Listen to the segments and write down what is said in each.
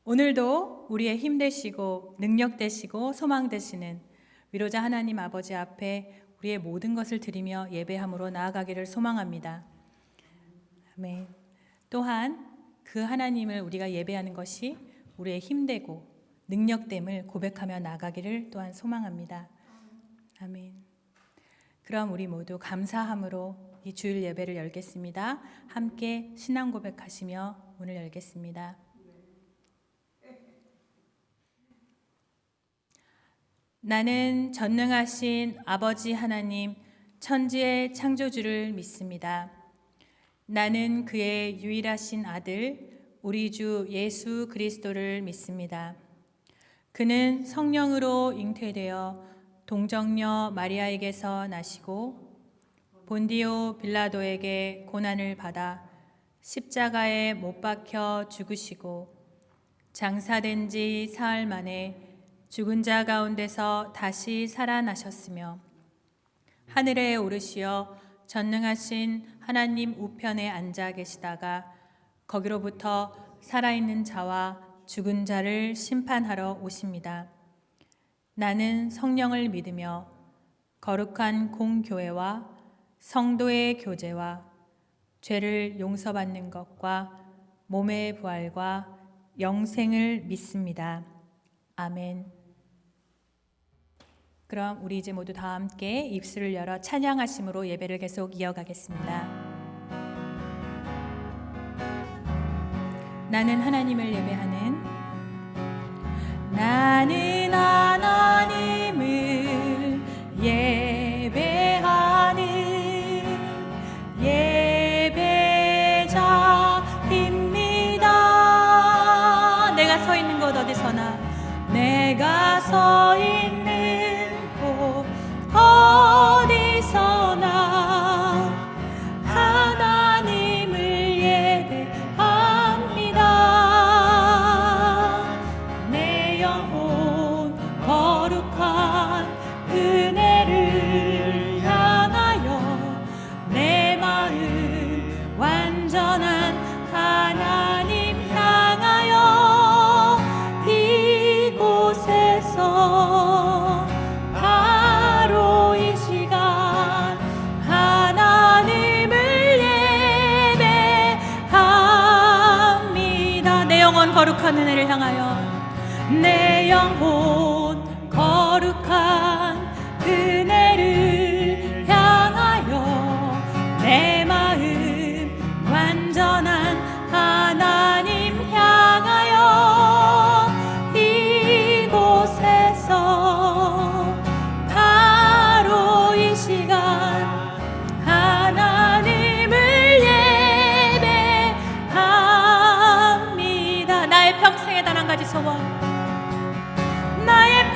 오늘도 우리의 힘 되시고 능력 되시고 소망 되시는 위로자 하나님 아버지 앞에 우리의 모든 것을 드리며 예배함으로 나아가기를 소망합니다. 아멘. 또한 그 하나님을 우리가 예배하는 것이 우리의 힘되고 능력됨을 고백하며 나아가기를 또한 소망합니다. 아멘. 그럼 우리 모두 감사함으로 이 주일 예배를 열겠습니다. 함께 신앙 고백하시며 문을 열겠습니다. 나는 전능하신 아버지 하나님 천지의 창조주를 믿습니다. 나는 그의 유일하신 아들 우리 주 예수 그리스도를 믿습니다. 그는 성령으로 잉태되어 동정녀 마리아에게서 나시고 본디오 빌라도에게 고난을 받아 십자가에 못 박혀 죽으시고 장사된 지 사흘 만에 죽은 자 가운데서 다시 살아나셨으며 하늘에 오르시어 전능하신 하나님 우편에 앉아 계시다가 거기로부터 살아있는 자와 죽은 자를 심판하러 오십니다. 나는 성령을 믿으며 거룩한 공교회와 성도의 교제와 죄를 용서받는 것과 몸의 부활과 영생을 믿습니다. 아멘. 그럼 우리 이제 모두 다 함께 입술을 열어 찬양하심으로 예배를 계속 이어가겠습니다. 나는 하나님을 예배하는 나는 하나님을 예배하는 예배자입니다. 내가 서 있는 곳 어디서나 내가 서 있는 곳 어디서나 하나님을 예배합니다. 내 영혼 거룩한 은혜를 향하여 내 마음 완전한 하나님 향하여 이곳에서 바로 이 시간 하나님을 예배합니다. 내 영혼 거룩한 은혜를 향하여 내 영혼 거룩한 은혜를 향하여 내 마음 완전한 하나님 향하여 이곳에서 바로 이 시간 하나님을 예배합니다. 나의 평생에 단 한 가지 소원, 나의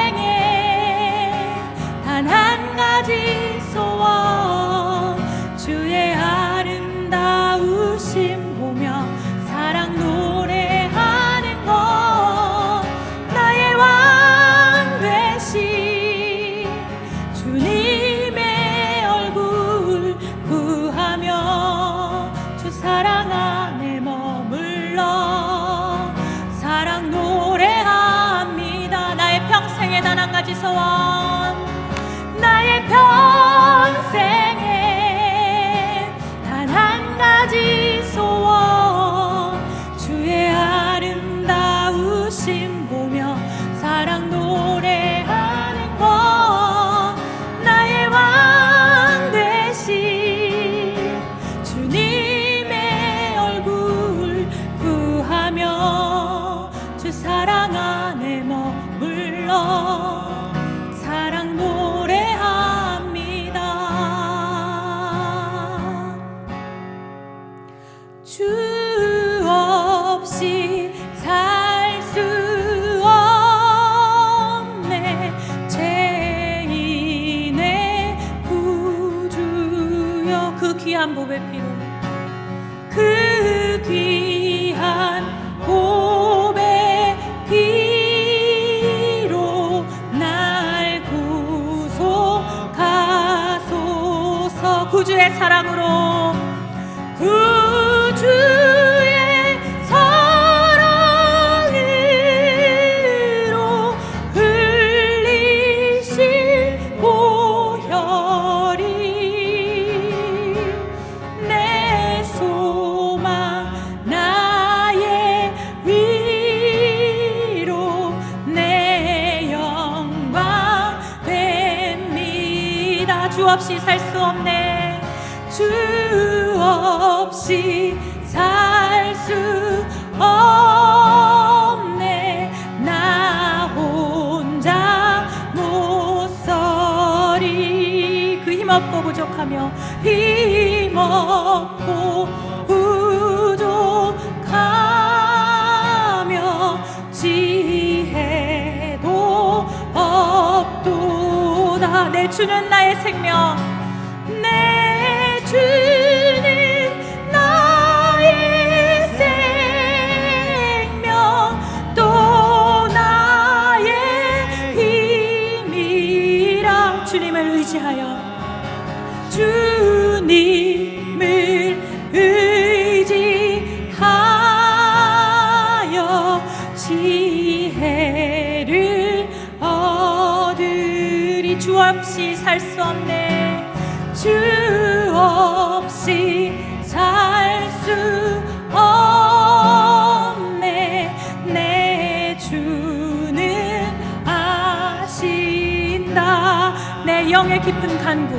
평생에 단 한 가지 소원, 주의 아름다우심 보며 사랑 노래하는 것, 나의 왕 되신 주님의 얼굴 구하며 주 사랑 안에 머물러 사랑 노래합니다. 나의 평생에 단 한 가지 소원, 나의 평생에 단 한 가지 소원, 주의 아름다우심 보며 사랑 노래하는 것, 나의 왕 되신 주님의 얼굴 구하며 주 사랑 안에 머물러 사랑 노래합니다. 주 없이 살 수 없네 죄인의 구주여. 그 귀한 보배 피로, 그 귀한 보배 피로 날 구속하소서. 구주의 사랑으로, 구주의 사랑 없이 살 수 없네. 주 없이 살 수 없네. 나 혼자 못 서리. 그 힘없고 부족하며 힘없고 부족하며 지혜도 없도다. 내 주는 나의 생명, 내 주는 나의 생명, 또 나의 힘이라. 주님을 의지하여, 주님을 의지하여 지혜를 얻으리. 주 없이 살 수 없네. 주 없이 살 수 없네. 내 주는 아신다. 내 영의 깊은 간구,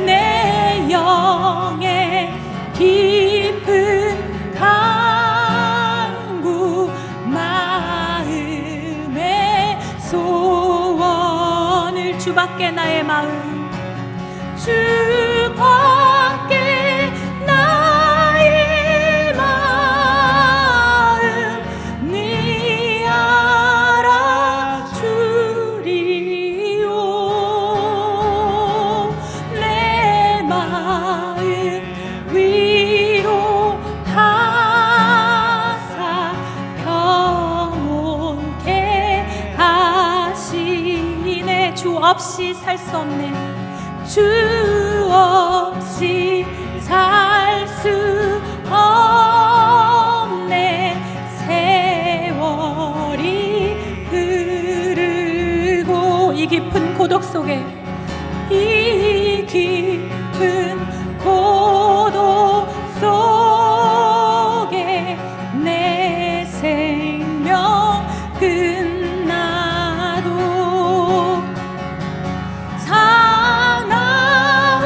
내 영의 깊은 간구, 마음의 소원을. 주밖에 나의 마음, 주밖에 나의 마음 네 알아주리오. 내 마음 위로하사 평온케 하시네. 주 없이 살 수 없네. 주 없이 살 수 없네. 세월이 흐르고 이 깊은 고독 속에, 이 깊은 고독 속에 내 생명 끝나도 사나운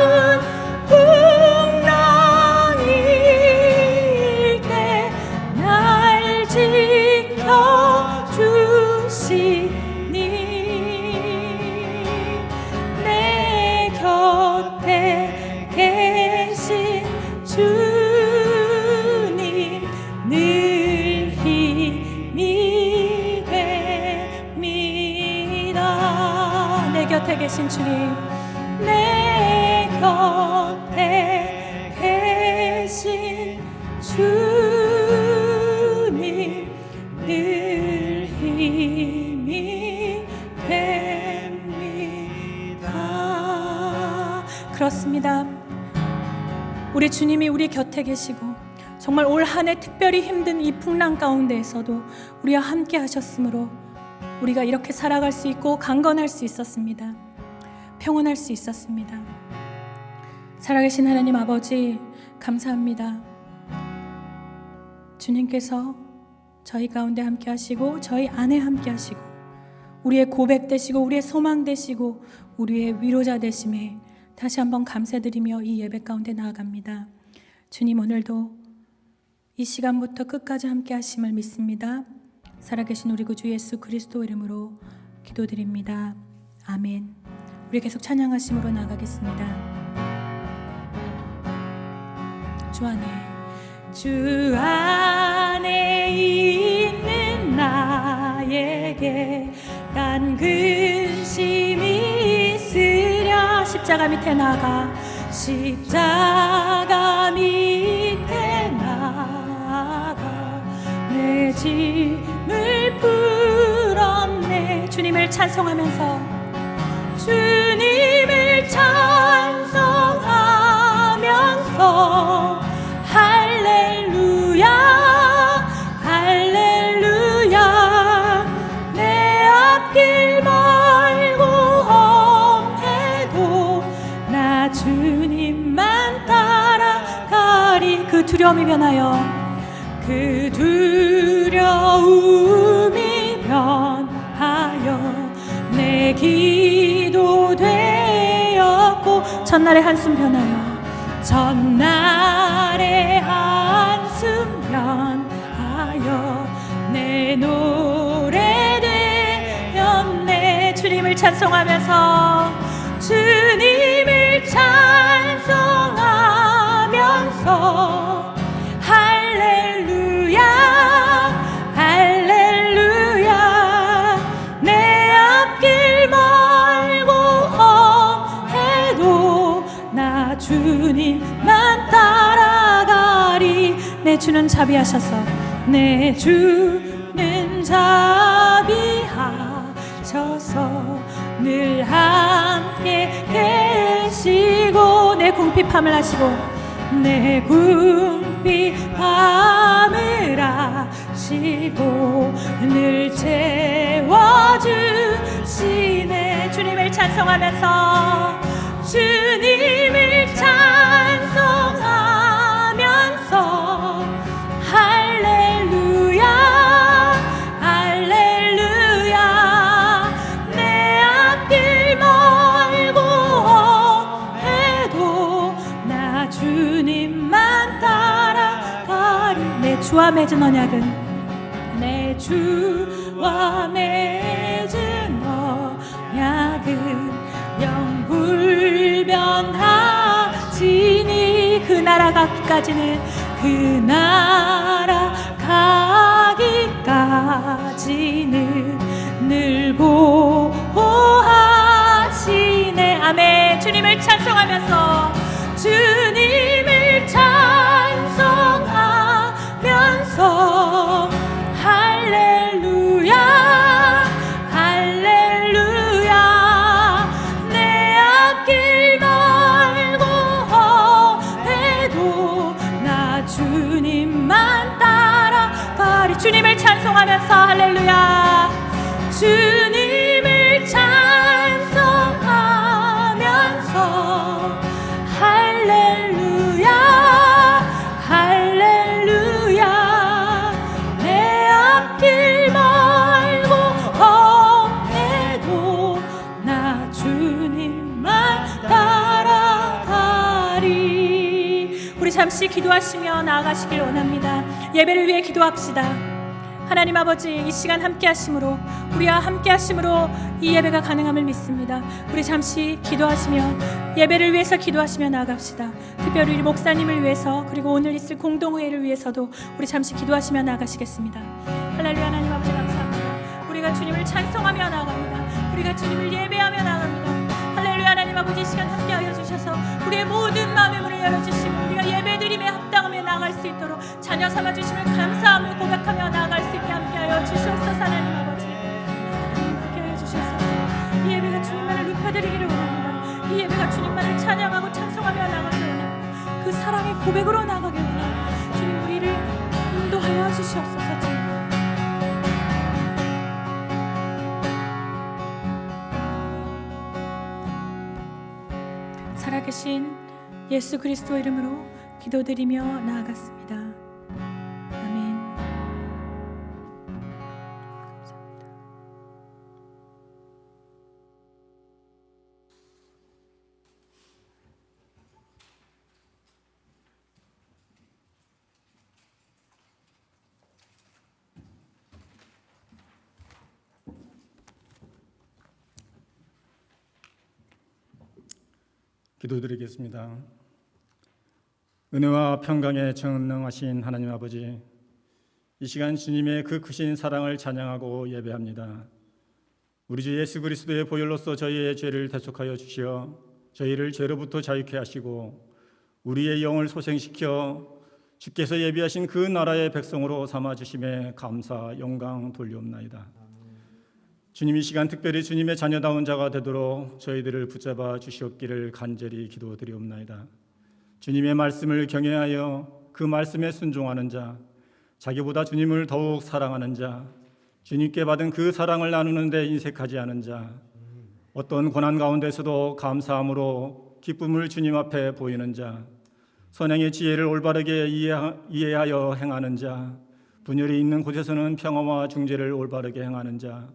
풍랑일 때 날 지켜주시니. 내 곁에 계신 주님 늘 힘이 됩니다. 내 곁에 계신 주님, 내 곁에 계신 주님 늘 힘이 됩니다. 그렇습니다. 우리 주님이 우리 곁에 계시고 정말 올 한 해 특별히 힘든 이 풍랑 가운데에서도 우리와 함께 하셨으므로 우리가 이렇게 살아갈 수 있고 강건할 수 있었습니다. 평온할 수 있었습니다. 살아계신 하나님 아버지, 감사합니다. 주님께서 저희 가운데 함께 하시고 저희 안에 함께 하시고 우리의 고백 되시고 우리의 소망 되시고 우리의 위로자 되심에 다시 한번 감사드리며 이 예배 가운데 나아갑니다. 주님, 오늘도 이 시간부터 끝까지 함께 하심을 믿습니다. 살아계신 우리 구주 예수 그리스도 이름으로 기도드립니다. 아멘. 우리 계속 찬양하심으로 나가겠습니다. 주 안에 있는 나에게 난 근심이 있으랴. 십자가 밑에 나가, 십자가 밑에 나가 내 짐을 풀었네. 주님을 찬송하면서, 주님을 찬송하면서 할렐루야 할렐루야. 내 앞길 멀고 험해도 나 주님만 따라가리. 그 두려움이 변하여, 그 두려움이 변하여 내 기도 되었고 첫날의 한숨 변하여 첫날의 한숨 변하여 내 노래 되었네. 주님을 찬송하면서 주님을 찬송하면서 할렐루야 할렐루야 내 앞길 멀고 험해도 나 주님만 따라가리. 내 주는 자비하셔서 내 주는 자비하셔서 늘 함께 계시고 내 궁핍함을 하시고 내 궁핍함을 하시고 늘 채워주시네. 주님을 찬송하면서 주님을 찬송하면서 할렐루야 할렐루야 내 앞길 멀고 험해도 나 주님만 따라가리. 내 주와 맺은 언약은 내 주와 맺은 언약은 영불변하시니 그 나라 가기까지는 그 나라 가기까지는 늘 보호하시네. 아멘. 주님을 찬송하면서 주님을 찬송하면서 할렐루야 할렐루야 내 앞길 멀고 험해도 나 주님만 따라가리. 주님을 찬송하면서 할렐루야 주님을 찬송하면서 할렐루야 할렐루야 내 앞길 멀고 험해도 나 주님만 따라가리. 우리 잠시 기도하시며 나아가시길 원합니다. 예배를 위해 기도합시다. 하나님 아버지, 이 시간 함께 하심으로 우리와 함께 하심으로 이 예배가 가능함을 믿습니다. 우리 잠시 기도하시며 예배를 위해서 기도하시며 나아갑시다. 특별히 우리 목사님을 위해서 그리고 오늘 있을 공동회의를 위해서도 우리 잠시 기도하시며 나아가시겠습니다. 할렐루야. 하나님 아버지 감사합니다. 우리가 주님을 찬송하며 나아갑니다. 우리가 주님을 예배하며 나아갑니다. 할렐루야. 하나님 아버지, 이 시간 함께하여 주셔서 우리의 모든 마음의 문을 열어주시고 우리가 예배드림에 합당하며 나아갈 수 있도록 자녀 삼아주심을 감사하며 고백하며 나아갈 수 있게 함께하여 주시옵소서. 하나님 아버지, 하나님 함께하여 주셔서 이 예배가 주님만을 높여드리기를 원합니다. 이 예배가 주님만을 찬양하고 찬송하며 나가길 원합니다. 그 사랑의 고백으로 나가길 원합니다. 주님, 우리를 인도하여 주시옵소서. 주님. 살아계신 예수 그리스도 이름으로 기도드리며 나아갔습니다. 아멘. 기도드리겠습니다. 은혜와 평강에 전능하신 하나님 아버지, 이 시간 주님의 그 크신 사랑을 찬양하고 예배합니다. 우리 주 예수 그리스도의 보혈로서 저희의 죄를 대속하여 주시어 저희를 죄로부터 자유케 하시고 우리의 영을 소생시켜 주께서 예비하신 그 나라의 백성으로 삼아주심에 감사 영광 돌리옵나이다. 주님, 이 시간 특별히 주님의 자녀다운 자가 되도록 저희들을 붙잡아 주시옵기를 간절히 기도드리옵나이다. 주님의 말씀을 경외하여 그 말씀에 순종하는 자, 자기보다 주님을 더욱 사랑하는 자, 주님께 받은 그 사랑을 나누는 데 인색하지 않은 자, 어떤 고난 가운데서도 감사함으로 기쁨을 주님 앞에 보이는 자, 선행의 지혜를 올바르게 이해하여 행하는 자, 분열이 있는 곳에서는 평화와 중재를 올바르게 행하는 자,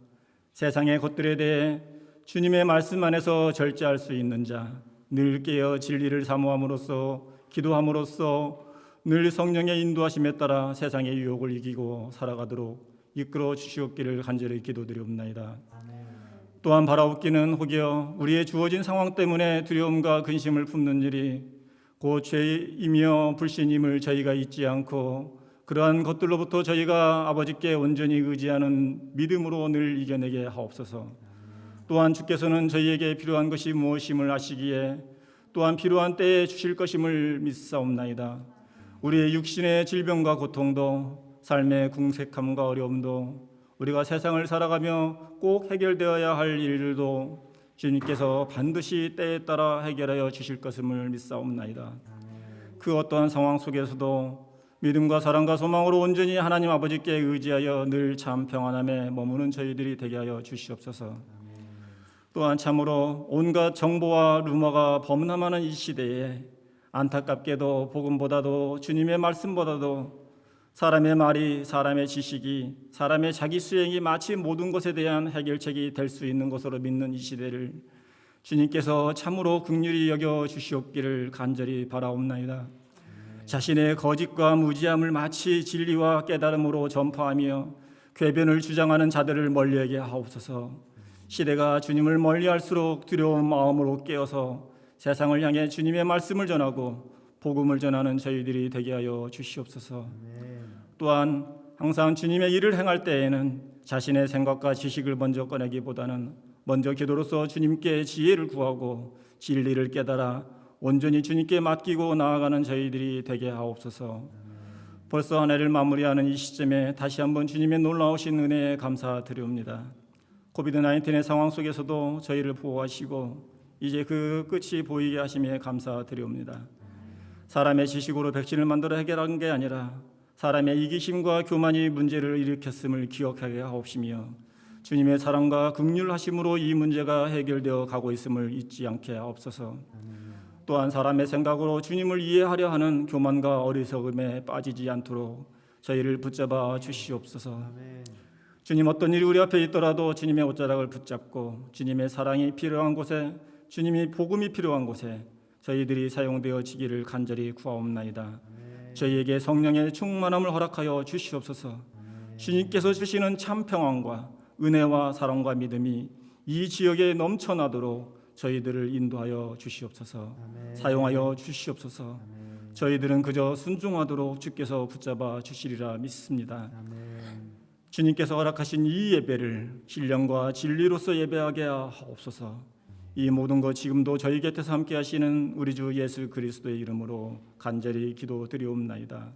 세상의 것들에 대해 주님의 말씀 안에서 절제할 수 있는 자, 늘 깨어 진리를 사모함으로써 기도함으로써 늘 성령의 인도하심에 따라 세상의 유혹을 이기고 살아가도록 이끌어 주시옵기를 간절히 기도드리옵나이다. 또한 바라옵기는 혹여 우리의 주어진 상황 때문에 두려움과 근심을 품는 일이 곧 죄이며 불신임을 저희가 잊지 않고 그러한 것들로부터 저희가 아버지께 온전히 의지하는 믿음으로 늘 이겨내게 하옵소서. 또한 주께서는 저희에게 필요한 것이 무엇임을 아시기에 또한 필요한 때에 주실 것임을 믿사옵나이다. 우리의 육신의 질병과 고통도 삶의 궁색함과 어려움도 우리가 세상을 살아가며 꼭 해결되어야 할 일들도 주님께서 반드시 때에 따라 해결하여 주실 것임을 믿사옵나이다. 그 어떠한 상황 속에서도 믿음과 사랑과 소망으로 온전히 하나님 아버지께 의지하여 늘 참 평안함에 머무는 저희들이 되게 하여 주시옵소서. 또한 참으로 온갖 정보와 루머가 범람하는 이 시대에 안타깝게도 복음보다도 주님의 말씀보다도 사람의 말이, 사람의 지식이, 사람의 자기 수행이 마치 모든 것에 대한 해결책이 될 수 있는 것으로 믿는 이 시대를 주님께서 참으로 긍휼히 여겨 주시옵기를 간절히 바라옵나이다. 자신의 거짓과 무지함을 마치 진리와 깨달음으로 전파하며 궤변을 주장하는 자들을 멀리하게 하옵소서. 시대가 주님을 멀리할수록 두려운 마음으로 깨어서 세상을 향해 주님의 말씀을 전하고 복음을 전하는 저희들이 되게 하여 주시옵소서. 또한 항상 주님의 일을 행할 때에는 자신의 생각과 지식을 먼저 꺼내기보다는 먼저 기도로서 주님께 지혜를 구하고 진리를 깨달아 온전히 주님께 맡기고 나아가는 저희들이 되게 하옵소서. 벌써 한 해를 마무리하는 이 시점에 다시 한번 주님의 놀라우신 은혜에 감사드리옵니다. 코비드-19의 상황 속에서도 저희를 보호하시고 이제 그 끝이 보이게 하심에 감사드리옵니다. 사람의 지식으로 백신을 만들어 해결한 게 아니라 사람의 이기심과 교만이 문제를 일으켰음을 기억하게 하옵시며 주님의 사랑과 긍휼하심으로 이 문제가 해결되어 가고 있음을 잊지 않게 하옵소서. 또한 사람의 생각으로 주님을 이해하려 하는 교만과 어리석음에 빠지지 않도록 저희를 붙잡아 주시옵소서. 주님, 어떤 일이 우리 앞에 있더라도 주님의 옷자락을 붙잡고 주님의 사랑이 필요한 곳에, 주님이 복음이 필요한 곳에 저희들이 사용되어지기를 간절히 구하옵나이다. 저희에게 성령의 충만함을 허락하여 주시옵소서. 주님께서 주시는 참 평안과 은혜와 사랑과 믿음이 이 지역에 넘쳐나도록 저희들을 인도하여 주시옵소서. 사용하여 주시옵소서. 저희들은 그저 순종하도록 주께서 붙잡아 주시리라 믿습니다. 주님께서 허락하신 이 예배를 신령과 진리로서 예배하게 하옵소서. 이 모든 것 지금도 저희 곁에서 함께 하시는 우리 주 예수 그리스도의 이름으로 간절히 기도드리옵나이다.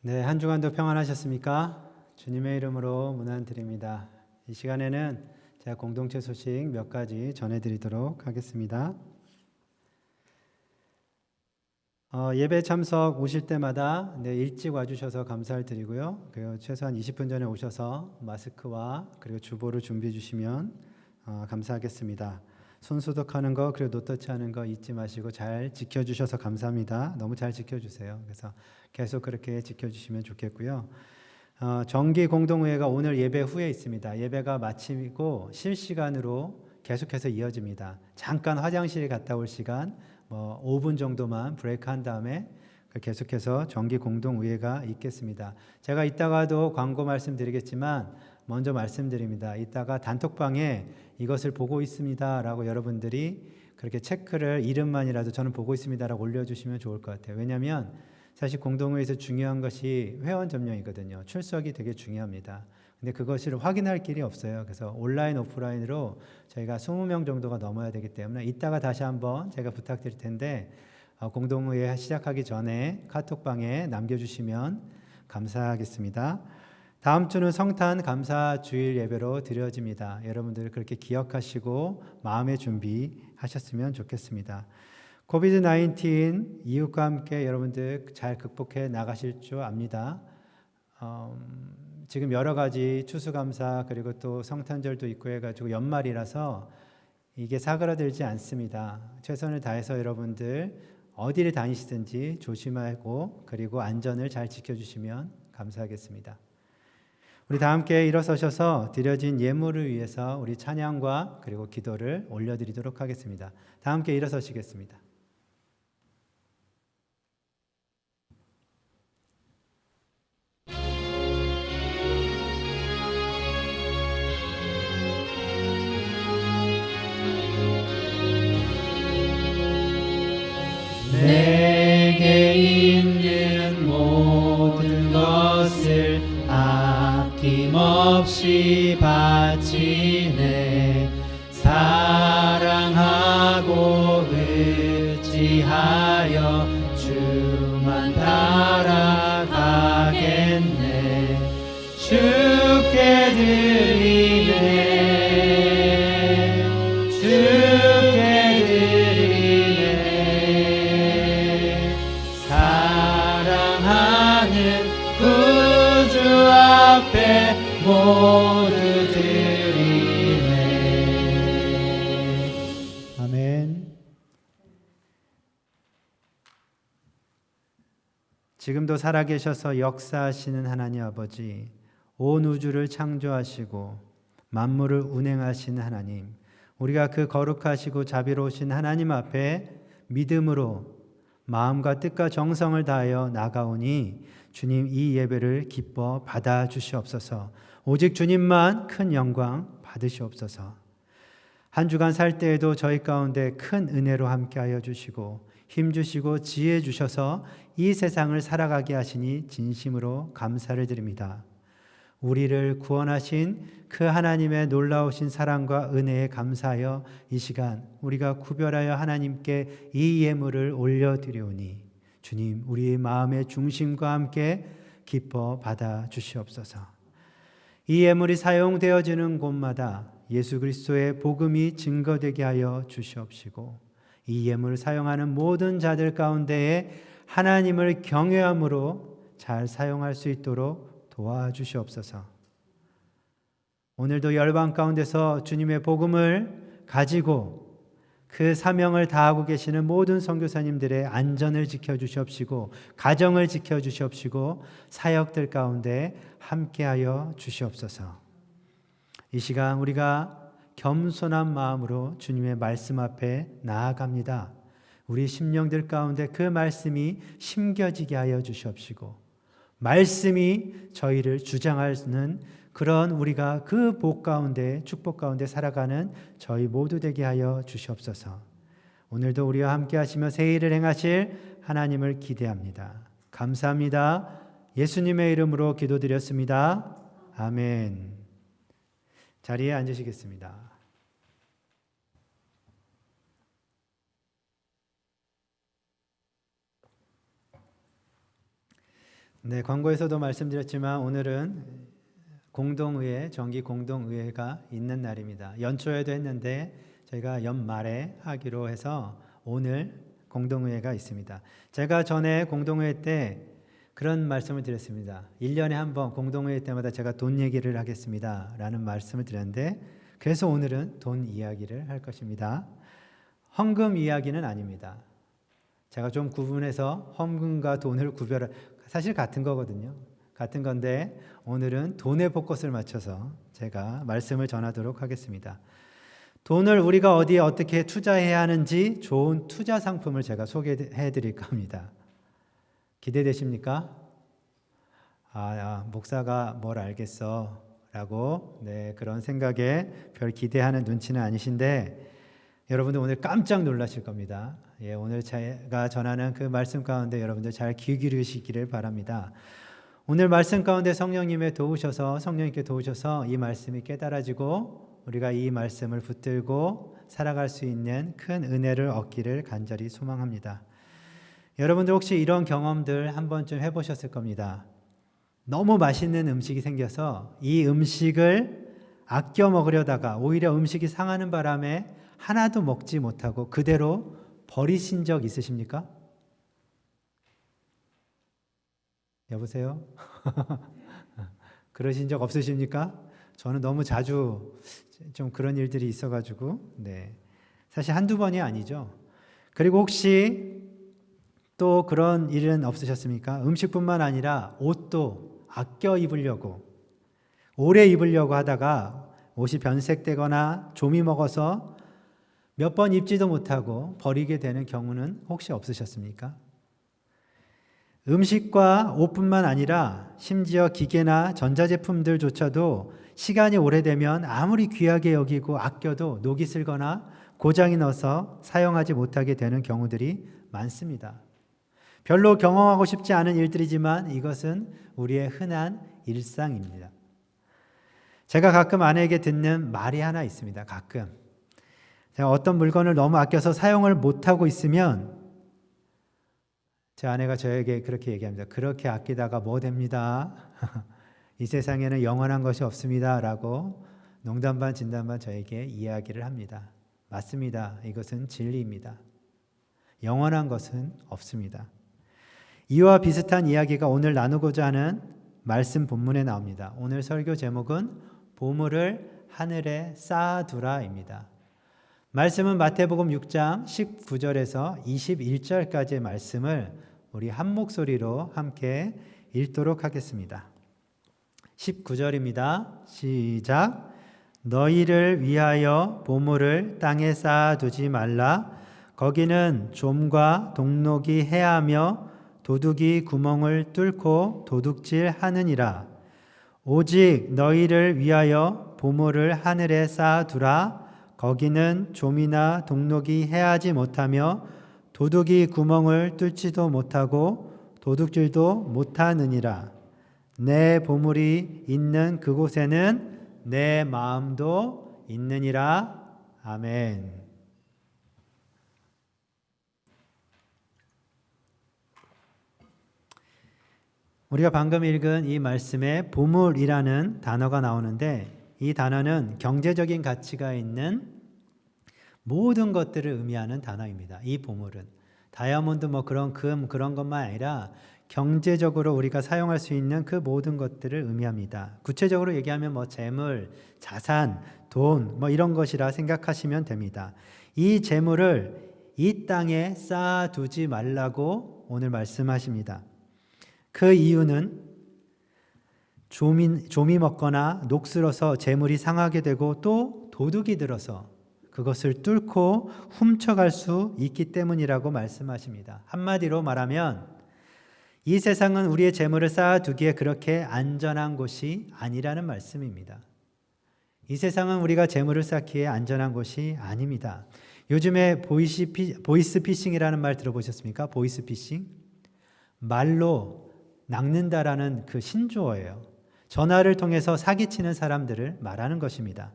네, 한 주간도 평안하셨습니까? 주님의 이름으로 문안드립니다. 이 시간에는 제가 공동체 소식 몇 가지 전해드리도록 하겠습니다. 예배 참석 오실 때마다 일찍 와주셔서 감사를 드리고요. 그리고 최소한 20분 전에 오셔서 마스크와 그리고 주보를 준비해 주시면 감사하겠습니다. 손 소독하는 거 그리고 노터치하는 거 잊지 마시고 잘 지켜주셔서 감사합니다. 너무 잘 지켜주세요. 그래서 계속 그렇게 지켜주시면 좋겠고요. 정기 공동회의가 오늘 예배 후에 있습니다. 예배가 마치고 실시간으로 계속해서 이어집니다. 잠깐 화장실 갔다 올 시간 5분 정도만 브레이크 한 다음에 계속해서 정기 공동회의가 있겠습니다. 제가 이따가도 광고 말씀드리겠지만 먼저 말씀드립니다. 이따가 단톡방에 이것을 보고 있습니다 라고 여러분들이 그렇게 체크를 이름만이라도 저는 보고 있습니다 라고 올려주시면 좋을 것 같아요. 왜냐하면 사실 공동회의에서 중요한 것이 회원 점령이거든요. 출석이 되게 중요합니다. 근데 그것을 확인할 길이 없어요. 그래서 온라인 오프라인으로 저희가 20명 정도가 넘어야 되기 때문에 이따가 다시 한번 제가 부탁드릴 텐데 공동의회 시작하기 전에 카톡방에 남겨주시면 감사하겠습니다. 다음 주는 성탄 감사 주일 예배로 드려집니다. 여러분들 그렇게 기억하시고 마음의 준비하셨으면 좋겠습니다. 코비드-19 이웃과 함께 여러분들 잘 극복해 나가실 줄 압니다. 지금 여러 가지 추수감사 그리고 또 성탄절도 있고 해가지고 연말이라서 이게 사그라들지 않습니다. 최선을 다해서 여러분들 어디를 다니시든지 조심하고 그리고 안전을 잘 지켜주시면 감사하겠습니다. 우리 다 함께 일어서셔서 드려진 예물을 위해서 우리 찬양과 그리고 기도를 올려드리도록 하겠습니다. 다 함께 일어서시겠습니다. 내게 있는 모든 것을 아낌없이 바치네. 사랑하고 의지하여 주만 따라가겠네. 주께 드리네. 주께 드리네. 사랑하는 구주 앞에 모두 드리네. 아멘. 지금도 살아계셔서 역사하시는 하나님 아버지, 온 우주를 창조하시고 만물을 운행하시는 하나님, 우리가 그 거룩하시고 자비로우신 하나님 앞에 믿음으로 마음과 뜻과 정성을 다하여 나가오니 주님 이 예배를 기뻐 받아 주시옵소서. 오직 주님만 큰 영광 받으시옵소서. 한 주간 살 때에도 저희 가운데 큰 은혜로 함께하여 주시고 힘 주시고 지혜 주셔서 이 세상을 살아가게 하시니 진심으로 감사를 드립니다. 우리를 구원하신 그 하나님의 놀라우신 사랑과 은혜에 감사하여 이 시간 우리가 구별하여 하나님께 이 예물을 올려드리오니 주님 우리의 마음의 중심과 함께 기뻐 받아 주시옵소서. 이 예물이 사용되어지는 곳마다 예수 그리스도의 복음이 증거되게 하여 주시옵시고 이 예물을 사용하는 모든 자들 가운데에 하나님을 경외함으로 잘 사용할 수 있도록 도와주시옵소서. 오늘도 열방 가운데서 주님의 복음을 가지고 그 사명을 다하고 계시는 모든 선교사님들의 안전을 지켜주시옵시고 가정을 지켜주시옵시고 사역들 가운데 함께하여 주시옵소서. 이 시간 우리가 겸손한 마음으로 주님의 말씀 앞에 나아갑니다. 우리 심령들 가운데 그 말씀이 심겨지게 하여 주시옵시고 말씀이 저희를 주장하는 그런 우리가 그 복 가운데 축복 가운데 살아가는 저희 모두 되게 하여 주시옵소서. 오늘도 우리와 함께 하시며 새 일을 행하실 하나님을 기대합니다. 감사합니다. 예수님의 이름으로 기도드렸습니다. 아멘. 자리에 앉으시겠습니다. 네, 광고에서도 말씀드렸지만 오늘은 공동의회, 정기 공동의회가 있는 날입니다. 연초에도 했는데 저희가 연말에 하기로 해서 오늘 공동의회가 있습니다. 제가 전에 공동의회 때 그런 말씀을 드렸습니다. 1년에 한 번 공동회의 때마다 제가 돈 얘기를 하겠습니다 라는 말씀을 드렸는데 그래서 오늘은 돈 이야기를 할 것입니다. 헌금 이야기는 아닙니다. 제가 좀 구분해서 헌금과 돈을 사실 같은 거거든요. 같은 건데 오늘은 돈의 포커스를 맞춰서 제가 말씀을 전하도록 하겠습니다. 돈을 우리가 어디에 어떻게 투자해야 하는지 좋은 투자 상품을 제가 소개해 드릴까 합니다. 기대되십니까? 목사가 뭘 알겠어 라고 그런 생각에 별 기대하는 눈치는 아니신데 여러분들 오늘 깜짝 놀라실 겁니다. 오늘 제가 전하는 그 말씀 가운데 여러분들 잘 귀 기울이시기를 바랍니다. 오늘 말씀 가운데 성령님께 도우셔서 이 말씀이 깨달아지고 우리가 이 말씀을 붙들고 살아갈 수 있는 큰 은혜를 얻기를 간절히 소망합니다. 여러분들 혹시 이런 경험들 한 번쯤 해보셨을 겁니다. 너무 맛있는 음식이 생겨서 이 음식을 아껴 먹으려다가 오히려 음식이 상하는 바람에 하나도 먹지 못하고 그대로 버리신 적 있으십니까? 여보세요? 그러신 적 없으십니까? 저는 너무 자주 좀 그런 일들이 있어가지고, 네. 사실 한두 번이 아니죠. 그리고 혹시 또 그런 일은 없으셨습니까? 음식뿐만 아니라 옷도 아껴 입으려고, 오래 입으려고 하다가 옷이 변색되거나 좀이 먹어서 몇 번 입지도 못하고 버리게 되는 경우는 혹시 없으셨습니까? 음식과 옷뿐만 아니라 심지어 기계나 전자제품들조차도 시간이 오래되면 아무리 귀하게 여기고 아껴도 녹이 슬거나 고장이 나서 사용하지 못하게 되는 경우들이 많습니다. 별로 경험하고 싶지 않은 일들이지만 이것은 우리의 흔한 일상입니다. 제가 가끔 아내에게 듣는 말이 하나 있습니다. 가끔 제가 어떤 물건을 너무 아껴서 사용을 못하고 있으면 제 아내가 저에게 그렇게 얘기합니다. 그렇게 아끼다가 뭐 됩니다. 이 세상에는 영원한 것이 없습니다. 라고 농담 반 진담 반 저에게 이야기를 합니다. 맞습니다. 이것은 진리입니다. 영원한 것은 없습니다. 이와 비슷한 이야기가 오늘 나누고자 하는 말씀 본문에 나옵니다. 오늘 설교 제목은 보물을 하늘에 쌓아두라입니다. 말씀은 마태복음 6장 19절에서 21절까지의 말씀을 우리 한 목소리로 함께 읽도록 하겠습니다. 19절입니다. 시작. 너희를 위하여 보물을 땅에 쌓아두지 말라. 거기는 좀과 동록이 해하며 도둑이 구멍을 뚫고 도둑질하느니라. 오직 너희를 위하여 보물을 하늘에 쌓아두라. 거기는 좀이나 동록이 해하지 못하며 도둑이 구멍을 뚫지도 못하고 도둑질도 못하느니라. 내 보물이 있는 그곳에는 내 마음도 있느니라. 아멘. 우리가 방금 읽은 이 말씀에 보물이라는 단어가 나오는데 이 단어는 경제적인 가치가 있는 모든 것들을 의미하는 단어입니다. 이 보물은 다이아몬드 뭐 그런 금 그런 것만 아니라 경제적으로 우리가 사용할 수 있는 그 모든 것들을 의미합니다. 구체적으로 얘기하면 뭐 재물, 자산, 돈 뭐 이런 것이라 생각하시면 됩니다. 이 재물을 이 땅에 쌓아두지 말라고 오늘 말씀하십니다. 그 이유는 좀이 먹거나 녹슬어서 재물이 상하게 되고 또 도둑이 들어서 그것을 뚫고 훔쳐갈 수 있기 때문이라고 말씀하십니다. 한마디로 말하면 이 세상은 우리의 재물을 쌓아두기에 그렇게 안전한 곳이 아니라는 말씀입니다. 이 세상은 우리가 재물을 쌓기에 안전한 곳이 아닙니다. 요즘에 보이스피싱이라는 말 들어보셨습니까? 보이스피싱? 말로 낚는다라는 그 신조어예요. 전화를 통해서 사기치는 사람들을 말하는 것입니다.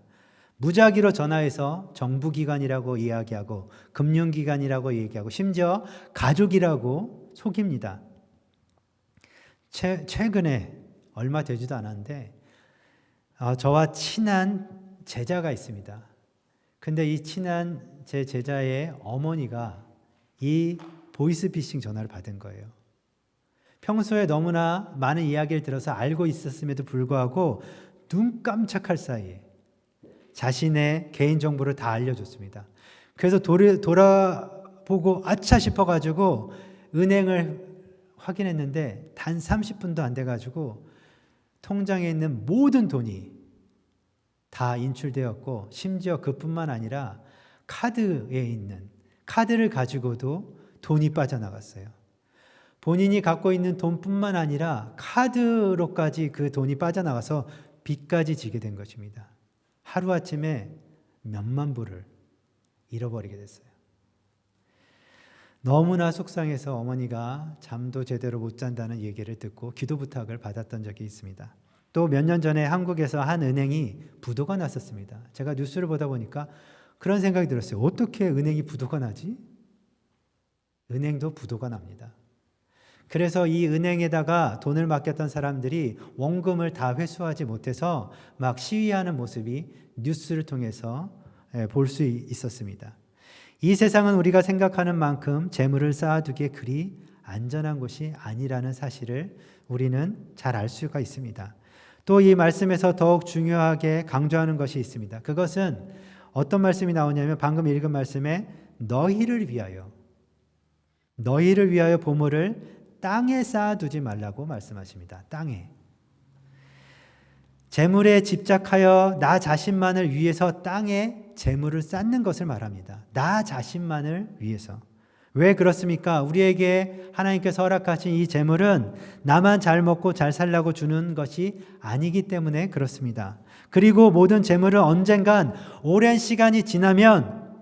무작위로 전화해서 정부기관이라고 이야기하고 금융기관이라고 얘기하고 심지어 가족이라고 속입니다. 최근에 얼마 되지도 않았는데 저와 친한 제자가 있습니다. 근데 이 친한 제 제자의 어머니가 이 보이스피싱 전화를 받은 거예요. 평소에 너무나 많은 이야기를 들어서 알고 있었음에도 불구하고 눈 깜짝할 사이에 자신의 개인정보를 다 알려줬습니다. 그래서 돌아보고 아차 싶어가지고 은행을 확인했는데 단 30분도 안 돼가지고 통장에 있는 모든 돈이 다 인출되었고 심지어 그뿐만 아니라 카드에 있는 카드를 가지고도 돈이 빠져나갔어요. 본인이 갖고 있는 돈뿐만 아니라 카드로까지 그 돈이 빠져나가서 빚까지 지게 된 것입니다. 하루아침에 몇만 불을 잃어버리게 됐어요. 너무나 속상해서 어머니가 잠도 제대로 못 잔다는 얘기를 듣고 기도 부탁을 받았던 적이 있습니다. 또 몇 년 전에 한국에서 한 은행이 부도가 났었습니다. 제가 뉴스를 보다 보니까 그런 생각이 들었어요. 어떻게 은행이 부도가 나지? 은행도 부도가 납니다. 그래서 이 은행에다가 돈을 맡겼던 사람들이 원금을 다 회수하지 못해서 막 시위하는 모습이 뉴스를 통해서 볼 수 있었습니다. 이 세상은 우리가 생각하는 만큼 재물을 쌓아두기에 그리 안전한 곳이 아니라는 사실을 우리는 잘 알 수가 있습니다. 또 이 말씀에서 더욱 중요하게 강조하는 것이 있습니다. 그것은 어떤 말씀이 나오냐면 방금 읽은 말씀에 너희를 위하여 보물을 땅에 쌓아두지 말라고 말씀하십니다. 땅에. 재물에 집착하여 나 자신만을 위해서 땅에 재물을 쌓는 것을 말합니다. 나 자신만을 위해서. 왜 그렇습니까? 우리에게 하나님께서 허락하신 이 재물은 나만 잘 먹고 잘 살라고 주는 것이 아니기 때문에 그렇습니다. 그리고 모든 재물은 언젠간 오랜 시간이 지나면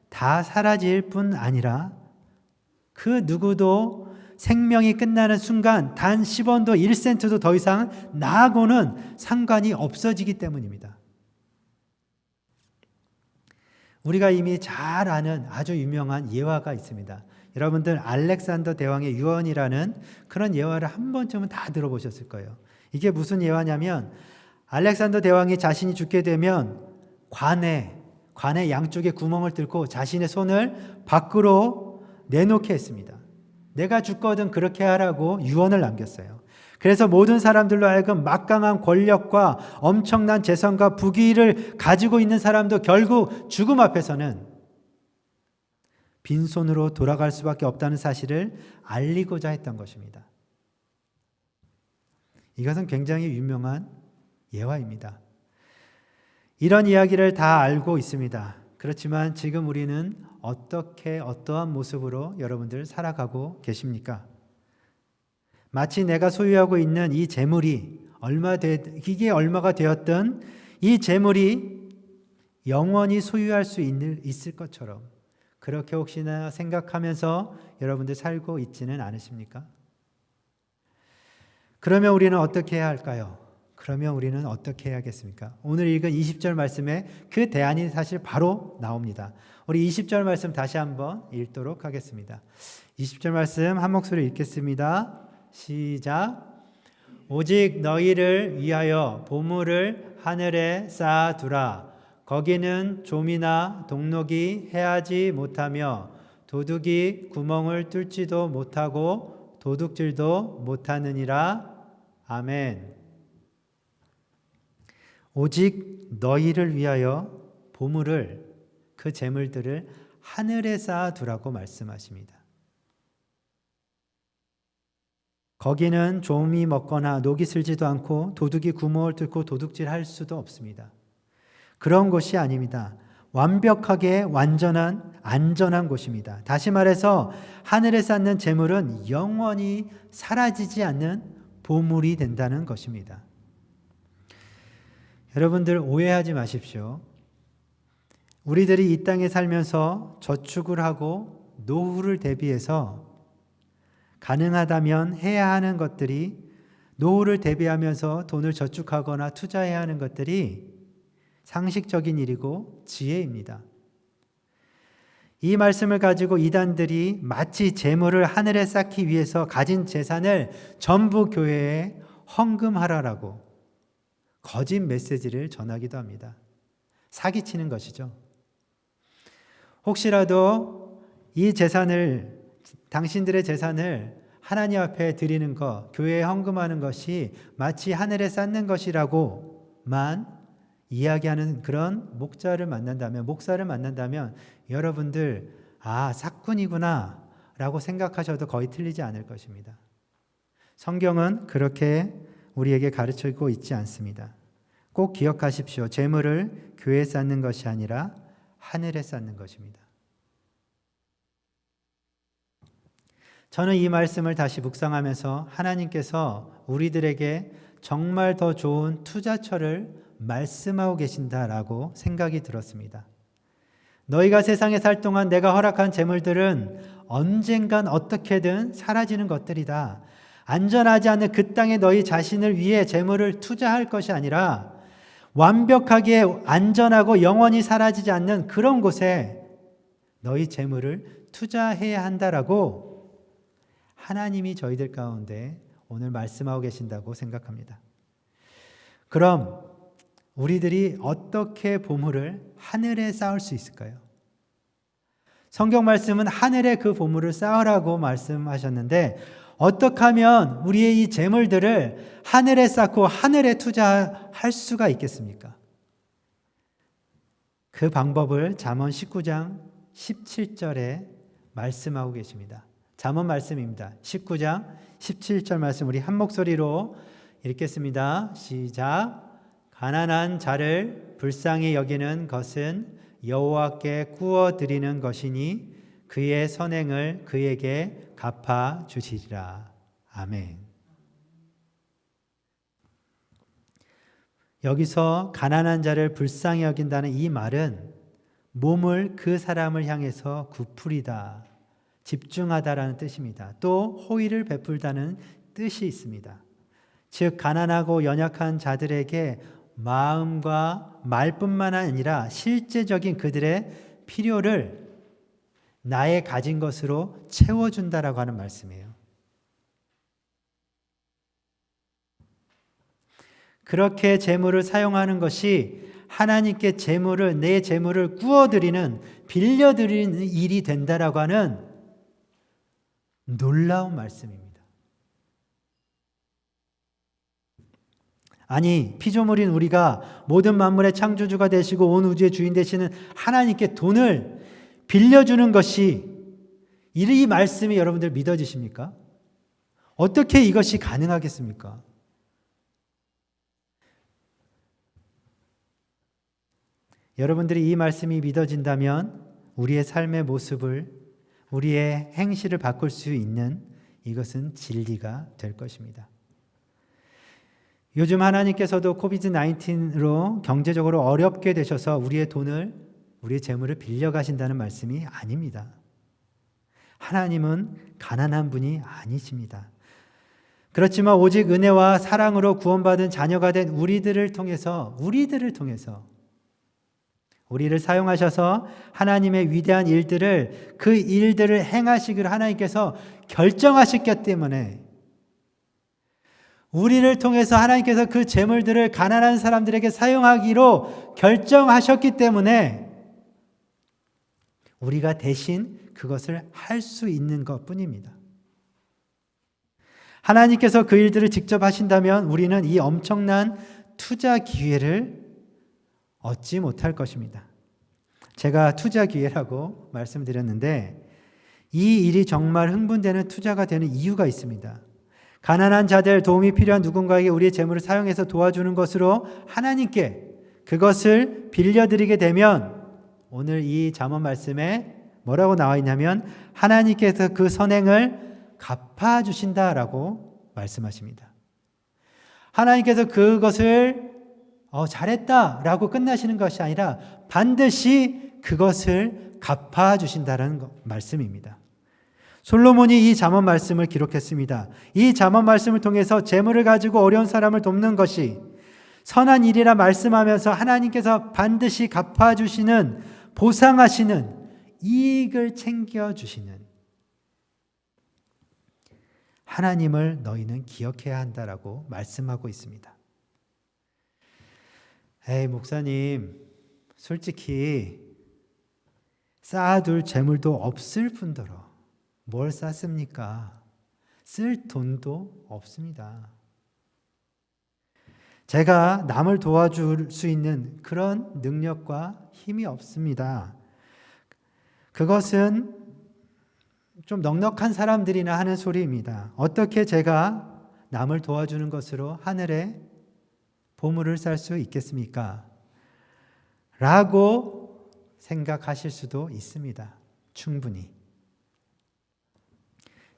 다 사라질 뿐 아니라 그 누구도 생명이 끝나는 순간 단 10원도 1센트도 더 이상 나하고는 상관이 없어지기 때문입니다. 우리가 이미 잘 아는 아주 유명한 예화가 있습니다. 여러분들 알렉산더 대왕의 유언이라는 그런 예화를 한 번쯤은 다 들어보셨을 거예요. 이게 무슨 예화냐면 알렉산더 대왕이 자신이 죽게 되면 관에 양쪽에 구멍을 뚫고 자신의 손을 밖으로 내놓게 했습니다. 내가 죽거든 그렇게 하라고 유언을 남겼어요. 그래서 모든 사람들로 하여금 막강한 권력과 엄청난 재산과 부귀를 가지고 있는 사람도 결국 죽음 앞에서는 빈손으로 돌아갈 수밖에 없다는 사실을 알리고자 했던 것입니다. 이것은 굉장히 유명한 예화입니다. 이런 이야기를 다 알고 있습니다. 그렇지만 지금 우리는 어떠한 모습으로 여러분들 살아가고 계십니까? 마치 내가 소유하고 있는 이 재물이 이게 얼마가 되었든 이 재물이 영원히 소유할 수 있을 것처럼 그렇게 혹시나 생각하면서 여러분들 살고 있지는 않으십니까? 그러면 우리는 어떻게 해야 할까요? 그러면 우리는 어떻게 해야겠습니까? 오늘 읽은 20절 말씀에 그 대안이 사실 바로 나옵니다. 우리 20절 말씀 다시 한번 읽도록 하겠습니다. 20절 말씀 한 목소리 읽겠습니다. 시작. 오직 너희를 위하여 보물을 하늘에 쌓아두라. 거기는 좀이나 동록이 해하지 못하며 도둑이 구멍을 뚫지도 못하고 도둑질도 못하느니라. 아멘. 오직 너희를 위하여 보물을 그 재물들을 하늘에 쌓아두라고 말씀하십니다. 거기는 좀이 먹거나 녹이 슬지도 않고 도둑이 구멍을 뚫고 도둑질할 수도 없습니다. 그런 곳이 아닙니다. 완벽하게 완전한 안전한 곳입니다. 다시 말해서 하늘에 쌓는 재물은 영원히 사라지지 않는 보물이 된다는 것입니다. 여러분들 오해하지 마십시오. 우리들이 이 땅에 살면서 저축을 하고 노후를 대비해서 가능하다면 해야 하는 것들이 노후를 대비하면서 돈을 저축하거나 투자해야 하는 것들이 상식적인 일이고 지혜입니다. 이 말씀을 가지고 이단들이 마치 재물을 하늘에 쌓기 위해서 가진 재산을 전부 교회에 헌금하라라고 거짓 메시지를 전하기도 합니다. 사기치는 것이죠. 혹시라도 이 재산을 당신들의 재산을 하나님 앞에 드리는 것, 교회에 헌금하는 것이 마치 하늘에 쌓는 것이라고만 이야기하는 그런 목사를 만난다면 여러분들 사꾼이구나 라고 생각하셔도 거의 틀리지 않을 것입니다. 성경은 그렇게 우리에게 가르치고 있지 않습니다. 꼭 기억하십시오. 재물을 교회에 쌓는 것이 아니라 하늘에 쌓는 것입니다. 저는 이 말씀을 다시 묵상하면서 하나님께서 우리들에게 정말 더 좋은 투자처를 말씀하고 계신다라고 생각이 들었습니다. 너희가 세상에 살 동안 내가 허락한 재물들은 언젠간 어떻게든 사라지는 것들이다. 안전하지 않은 그 땅에 너희 자신을 위해 재물을 투자할 것이 아니라 완벽하게 안전하고 영원히 사라지지 않는 그런 곳에 너희 재물을 투자해야 한다라고 하나님이 저희들 가운데 오늘 말씀하고 계신다고 생각합니다. 그럼 우리들이 어떻게 보물을 하늘에 쌓을 수 있을까요? 성경 말씀은 하늘에 그 보물을 쌓으라고 말씀하셨는데 어떻게 하면 우리의 이 재물들을 하늘에 쌓고 하늘에 투자할 수가 있겠습니까? 그 방법을 잠언 19장 17절에 말씀하고 계십니다. 잠언 말씀입니다. 19장 17절 말씀 우리 한 목소리로 읽겠습니다. 시작. 가난한 자를 불쌍히 여기는 것은 여호와께 구워 드리는 것이니 그의 선행을 그에게 갚아 주시리라. 아멘. 여기서 가난한 자를 불쌍히 여긴다는 이 말은 몸을 그 사람을 향해서 구풀이다, 집중하다라는 뜻입니다. 또 호의를 베풀다는 뜻이 있습니다. 즉 가난하고 연약한 자들에게 마음과 말뿐만 아니라 실제적인 그들의 필요를 나의 가진 것으로 채워준다라고 하는 말씀이에요. 그렇게 재물을 사용하는 것이 하나님께 내 재물을 구워드리는, 빌려드리는 일이 된다라고 하는 놀라운 말씀입니다. 아니, 피조물인 우리가 모든 만물의 창조주가 되시고 온 우주의 주인 되시는 하나님께 돈을 빌려주는 것이, 이 말씀이 여러분들 믿어지십니까? 어떻게 이것이 가능하겠습니까? 여러분들이 이 말씀이 믿어진다면 우리의 삶의 모습을, 우리의 행실을 바꿀 수 있는 이것은 진리가 될 것입니다. 요즘 하나님께서도 코비드-19로 경제적으로 어렵게 되셔서 우리의 돈을, 우리의 재물을 빌려가신다는 말씀이 아닙니다. 하나님은 가난한 분이 아니십니다. 그렇지만 오직 은혜와 사랑으로 구원받은 자녀가 된 우리들을 통해서 우리를 사용하셔서 하나님의 위대한 일들을, 그 일들을 행하시기를 하나님께서 결정하셨기 때문에, 우리를 통해서 하나님께서 그 재물들을 가난한 사람들에게 사용하기로 결정하셨기 때문에 우리가 대신 그것을 할 수 있는 것뿐입니다. 하나님께서 그 일들을 직접 하신다면 우리는 이 엄청난 투자 기회를 얻지 못할 것입니다. 제가 투자 기회라고 말씀드렸는데 이 일이 정말 흥분되는 투자가 되는 이유가 있습니다. 가난한 자들, 도움이 필요한 누군가에게 우리의 재물을 사용해서 도와주는 것으로 하나님께 그것을 빌려드리게 되면 오늘 이 잠언 말씀에 뭐라고 나와 있냐면 하나님께서 그 선행을 갚아주신다라고 말씀하십니다. 하나님께서 그것을 잘했다라고 끝나시는 것이 아니라 반드시 그것을 갚아주신다는 말씀입니다. 솔로몬이 이 잠언 말씀을 기록했습니다. 이 잠언 말씀을 통해서 재물을 가지고 어려운 사람을 돕는 것이 선한 일이라 말씀하면서 하나님께서 반드시 갚아주시는, 보상하시는, 이익을 챙겨주시는 하나님을 너희는 기억해야 한다라고 말씀하고 있습니다. 에이, 목사님, 솔직히 쌓아둘 재물도 없을 뿐더러 뭘 쌓습니까? 쓸 돈도 없습니다. 제가 남을 도와줄 수 있는 그런 능력과 힘이 없습니다. 그것은 좀 넉넉한 사람들이나 하는 소리입니다. 어떻게 제가 남을 도와주는 것으로 하늘에 보물을 쌓을 수 있겠습니까? 라고 생각하실 수도 있습니다. 충분히.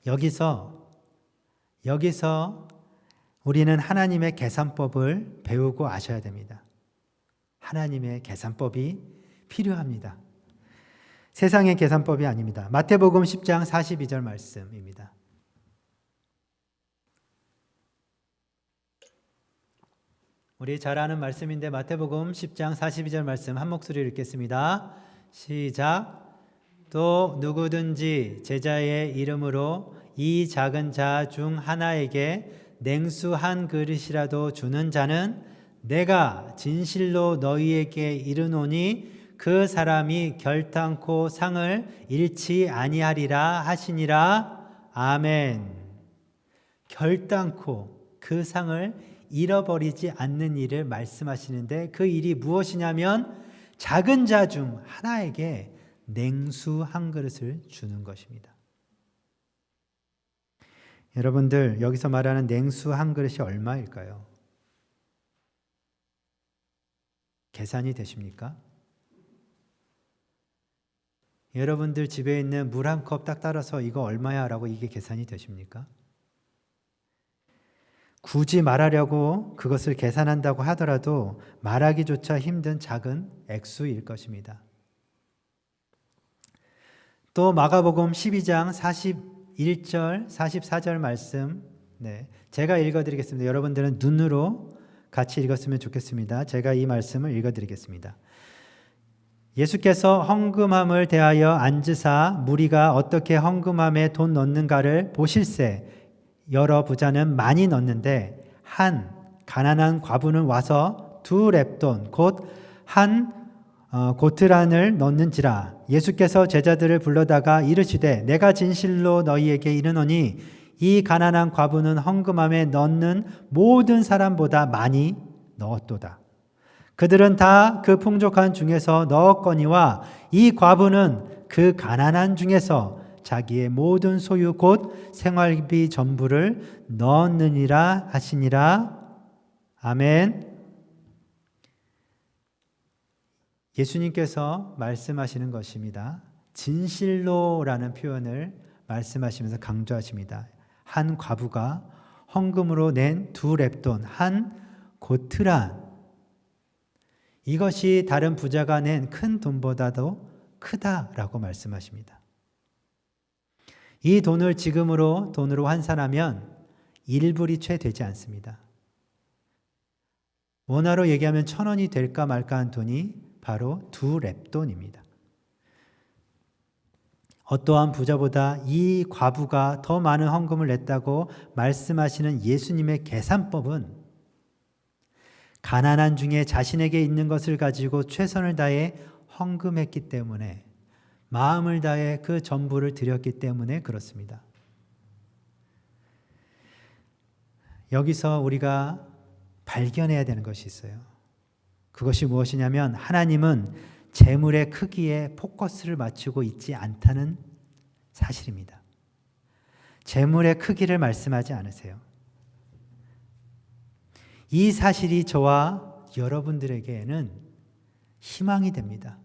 여기서 우리는 하나님의 계산법을 배우고 아셔야 됩니다. 하나님의 계산법이 필요합니다. 세상의 계산법이 아닙니다. 마태복음 10장 42절 말씀입니다. 우리 잘 아는 말씀인데 마태복음 10장 42절 말씀 한 목소리로 읽겠습니다. 시작. 또 누구든지 제자의 이름으로 이 작은 자 중 하나에게 냉수 한 그릇이라도 주는 자는 내가 진실로 너희에게 이르노니 그 사람이 결단코 상을 잃지 아니하리라 하시니라. 아멘. 결단코 그 상을 잃어버리지 않는 일을 말씀하시는데 그 일이 무엇이냐면 작은 자 중 하나에게 냉수 한 그릇을 주는 것입니다. 여러분들, 여기서 말하는 냉수 한 그릇이 얼마일까요? 계산이 되십니까? 여러분들 집에 있는 물 한 컵 딱 따라서 이거 얼마야? 라고 이게 계산이 되십니까? 굳이 말하려고 그것을 계산한다고 하더라도 말하기조차 힘든 작은 액수일 것입니다. 또 마가복음 12장 41절, 44절 말씀, 제가 읽어드리겠습니다. 여러분들은 눈으로 같이 읽었으면 좋겠습니다. 제가 이 말씀을 읽어드리겠습니다. 예수께서 헌금함을 대하여 앉으사 무리가 어떻게 헌금함에 돈 넣는가를 보실세. 여러 부자는 많이 넣는데 한 가난한 과부는 와서 2렙돈 곧 한 고트란을 넣는지라. 예수께서 제자들을 불러다가 이르시되 내가 진실로 너희에게 이르노니 이 가난한 과부는 헌금함에 넣는 모든 사람보다 많이 넣었도다. 그들은 다 그 풍족한 중에서 넣었거니와 이 과부는 그 가난한 중에서 자기의 모든 소유 곧 생활비 전부를 넣었느니라 하시니라. 아멘. 예수님께서 말씀하시는 것입니다. 진실로라는 표현을 말씀하시면서 강조하십니다. 한 과부가 헌금으로 낸 2렙돈, 한 고트란, 이것이 다른 부자가 낸 큰 돈보다도 크다라고 말씀하십니다. 이 돈을 지금으로 돈으로 환산하면 1불이 채 되지 않습니다. 원화로 얘기하면 1,000원이 될까 말까 한 돈이 바로 2렙돈입니다. 어떠한 부자보다 이 과부가 더 많은 헌금을 냈다고 말씀하시는 예수님의 계산법은 가난한 중에 자신에게 있는 것을 가지고 최선을 다해 헌금했기 때문에, 마음을 다해 그 전부를 드렸기 때문에 그렇습니다. 여기서 우리가 발견해야 되는 것이 있어요. 그것이 무엇이냐면 하나님은 재물의 크기에 포커스를 맞추고 있지 않다는 사실입니다. 재물의 크기를 말씀하지 않으세요. 이 사실이 저와 여러분들에게는 희망이 됩니다.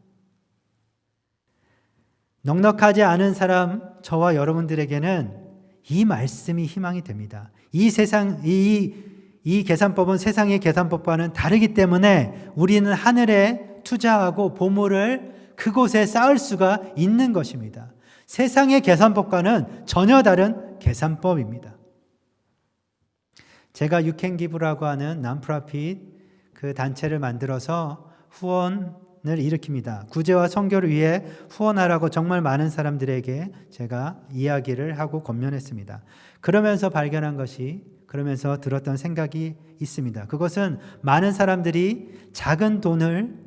넉넉하지 않은 사람, 저와 여러분들에게는 이 말씀이 희망이 됩니다. 이 계산법은 세상의 계산법과는 다르기 때문에 우리는 하늘에 투자하고 보물을 그곳에 쌓을 수가 있는 것입니다. 세상의 계산법과는 전혀 다른 계산법입니다. 제가 유캔기부라고 하는 난프라핏 그 단체를 만들어서 후원을 일으킵니다. 구제와 선교를 위해 후원하라고 정말 많은 사람들에게 제가 이야기를 하고 권면했습니다. 그러면서 발견한 것이, 그러면서 들었던 생각이 있습니다. 그것은 많은 사람들이 작은 돈을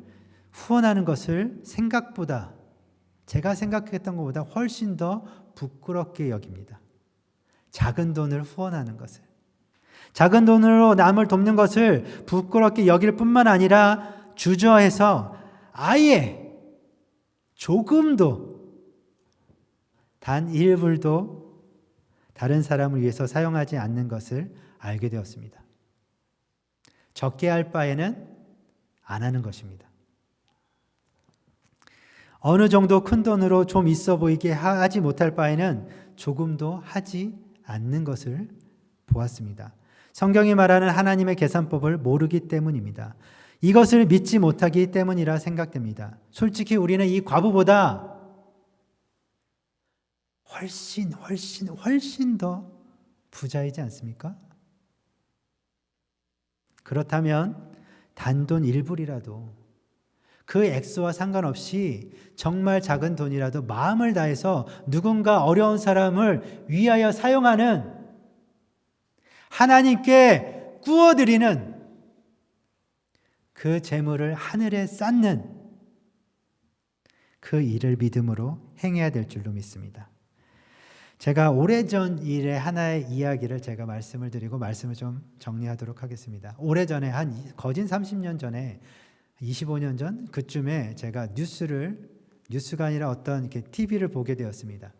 후원하는 것을 생각보다, 제가 생각했던 것보다 훨씬 더 부끄럽게 여깁니다. 작은 돈을 후원하는 것을. 작은 돈으로 남을 돕는 것을 부끄럽게 여길 뿐만 아니라 주저해서 아예 조금도 단 1불도 다른 사람을 위해서 사용하지 않는 것을 알게 되었습니다. 적게 할 바에는 안 하는 것입니다. 어느 정도 큰 돈으로 좀 있어 보이게 하지 못할 바에는 조금도 하지 않는 것을 보았습니다. 성경이 말하는 하나님의 계산법을 모르기 때문입니다. 이것을 믿지 못하기 때문이라 생각됩니다. 솔직히 우리는 이 과부보다 훨씬 더 부자이지 않습니까? 그렇다면 단돈 1불이라도 그 액수와 상관없이 정말 작은 돈이라도 마음을 다해서 누군가 어려운 사람을 위하여 사용하는, 하나님께 구워드리는 그 재물을 하늘에 쌓는 그 일을 믿음으로 행해야 될 줄로 믿습니다. 제가 오래전 일의 하나의 이야기를 제가 말씀을 드리고 말씀을 좀 정리하도록 하겠습니다. 오래전에 한 거진 30년 전에, 25년 전 그쯤에 제가 뉴스가 아니라 어떤 이렇게 TV를 보게 되었습니다.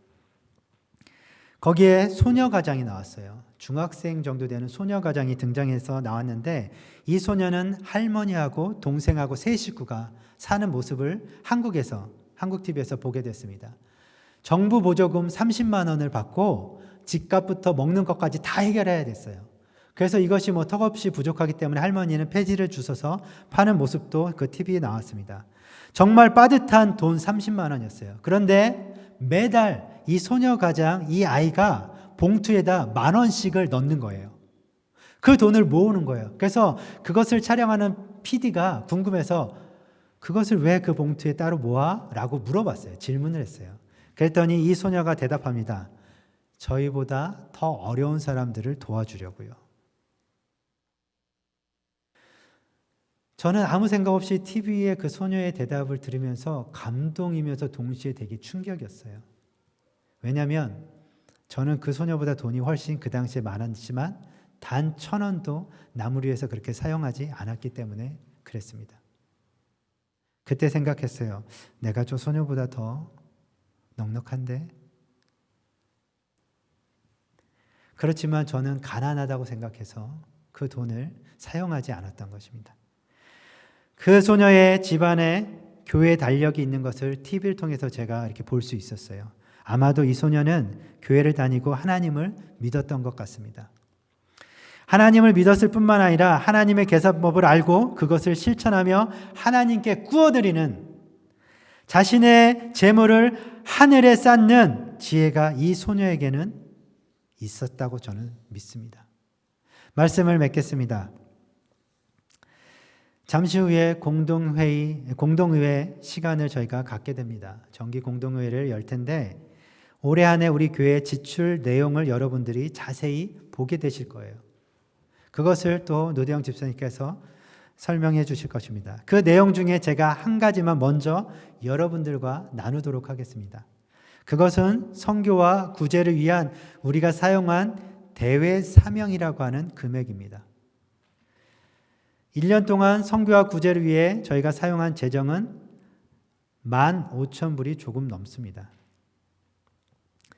거기에 소녀 가장이 나왔어요. 중학생 정도 되는 소녀 가장이 등장해서 나왔는데, 이 소녀는 할머니하고 동생하고 세 식구가 사는 모습을 한국 TV에서 보게 됐습니다. 정부 보조금 30만 원을 받고 집값부터 먹는 것까지 다 해결해야 됐어요. 그래서 이것이 턱없이 부족하기 때문에 할머니는 폐지를 주셔서 파는 모습도 그 TV에 나왔습니다. 정말 빠듯한 돈 30만 원이었어요. 그런데 매달 이 소녀 가장, 이 아이가 봉투에다 10,000원씩을 넣는 거예요. 그 돈을 모으는 거예요. 그래서 그것을 촬영하는 PD가 궁금해서 그것을 왜 그 봉투에 따로 모아? 라고 물어봤어요. 질문을 했어요. 그랬더니 이 소녀가 대답합니다. 저희보다 더 어려운 사람들을 도와주려고요. 저는 아무 생각 없이 TV에 그 소녀의 대답을 들으면서 감동이면서 동시에 되게 충격이었어요. 왜냐하면 저는 그 소녀보다 돈이 훨씬 그 당시에 많았지만 단 1,000원도 남을 위해서 그렇게 사용하지 않았기 때문에 그랬습니다. 그때 생각했어요. 내가 저 소녀보다 더 넉넉한데? 그렇지만 저는 가난하다고 생각해서 그 돈을 사용하지 않았던 것입니다. 그 소녀의 집안에 교회 달력이 있는 것을 TV를 통해서 제가 이렇게 볼 수 있었어요. 아마도 이 소녀는 교회를 다니고 하나님을 믿었던 것 같습니다. 하나님을 믿었을 뿐만 아니라 하나님의 계산법을 알고 그것을 실천하며 하나님께 구워드리는, 자신의 재물을 하늘에 쌓는 지혜가 이 소녀에게는 있었다고 저는 믿습니다. 말씀을 맺겠습니다. 잠시 후에 공동의회 시간을 저희가 갖게 됩니다. 정기 공동의회를 열 텐데 올해 한 해 우리 교회 지출 내용을 여러분들이 자세히 보게 되실 거예요. 그것을 또 노대영 집사님께서 설명해 주실 것입니다. 그 내용 중에 제가 한 가지만 먼저 여러분들과 나누도록 하겠습니다. 그것은 선교와 구제를 위한 우리가 사용한 대외 사명이라고 하는 금액입니다. 1년 동안 선교와 구제를 위해 저희가 사용한 재정은 15,000불이 조금 넘습니다.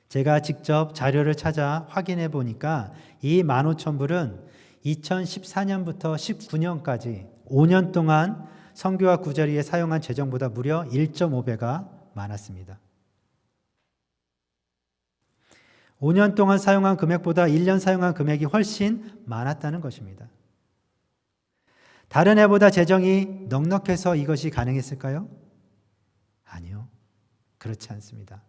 제가 직접 자료를 찾아 확인해 보니까 이 15,000불은 2014년부터 19년까지 5년 동안 선교와 구제를 위해 사용한 재정보다 무려 1.5배가 많았습니다. 5년 동안 사용한 금액보다 1년 사용한 금액이 훨씬 많았다는 것입니다. 다른 해보다 재정이 넉넉해서 이것이 가능했을까요? 아니요. 그렇지 않습니다.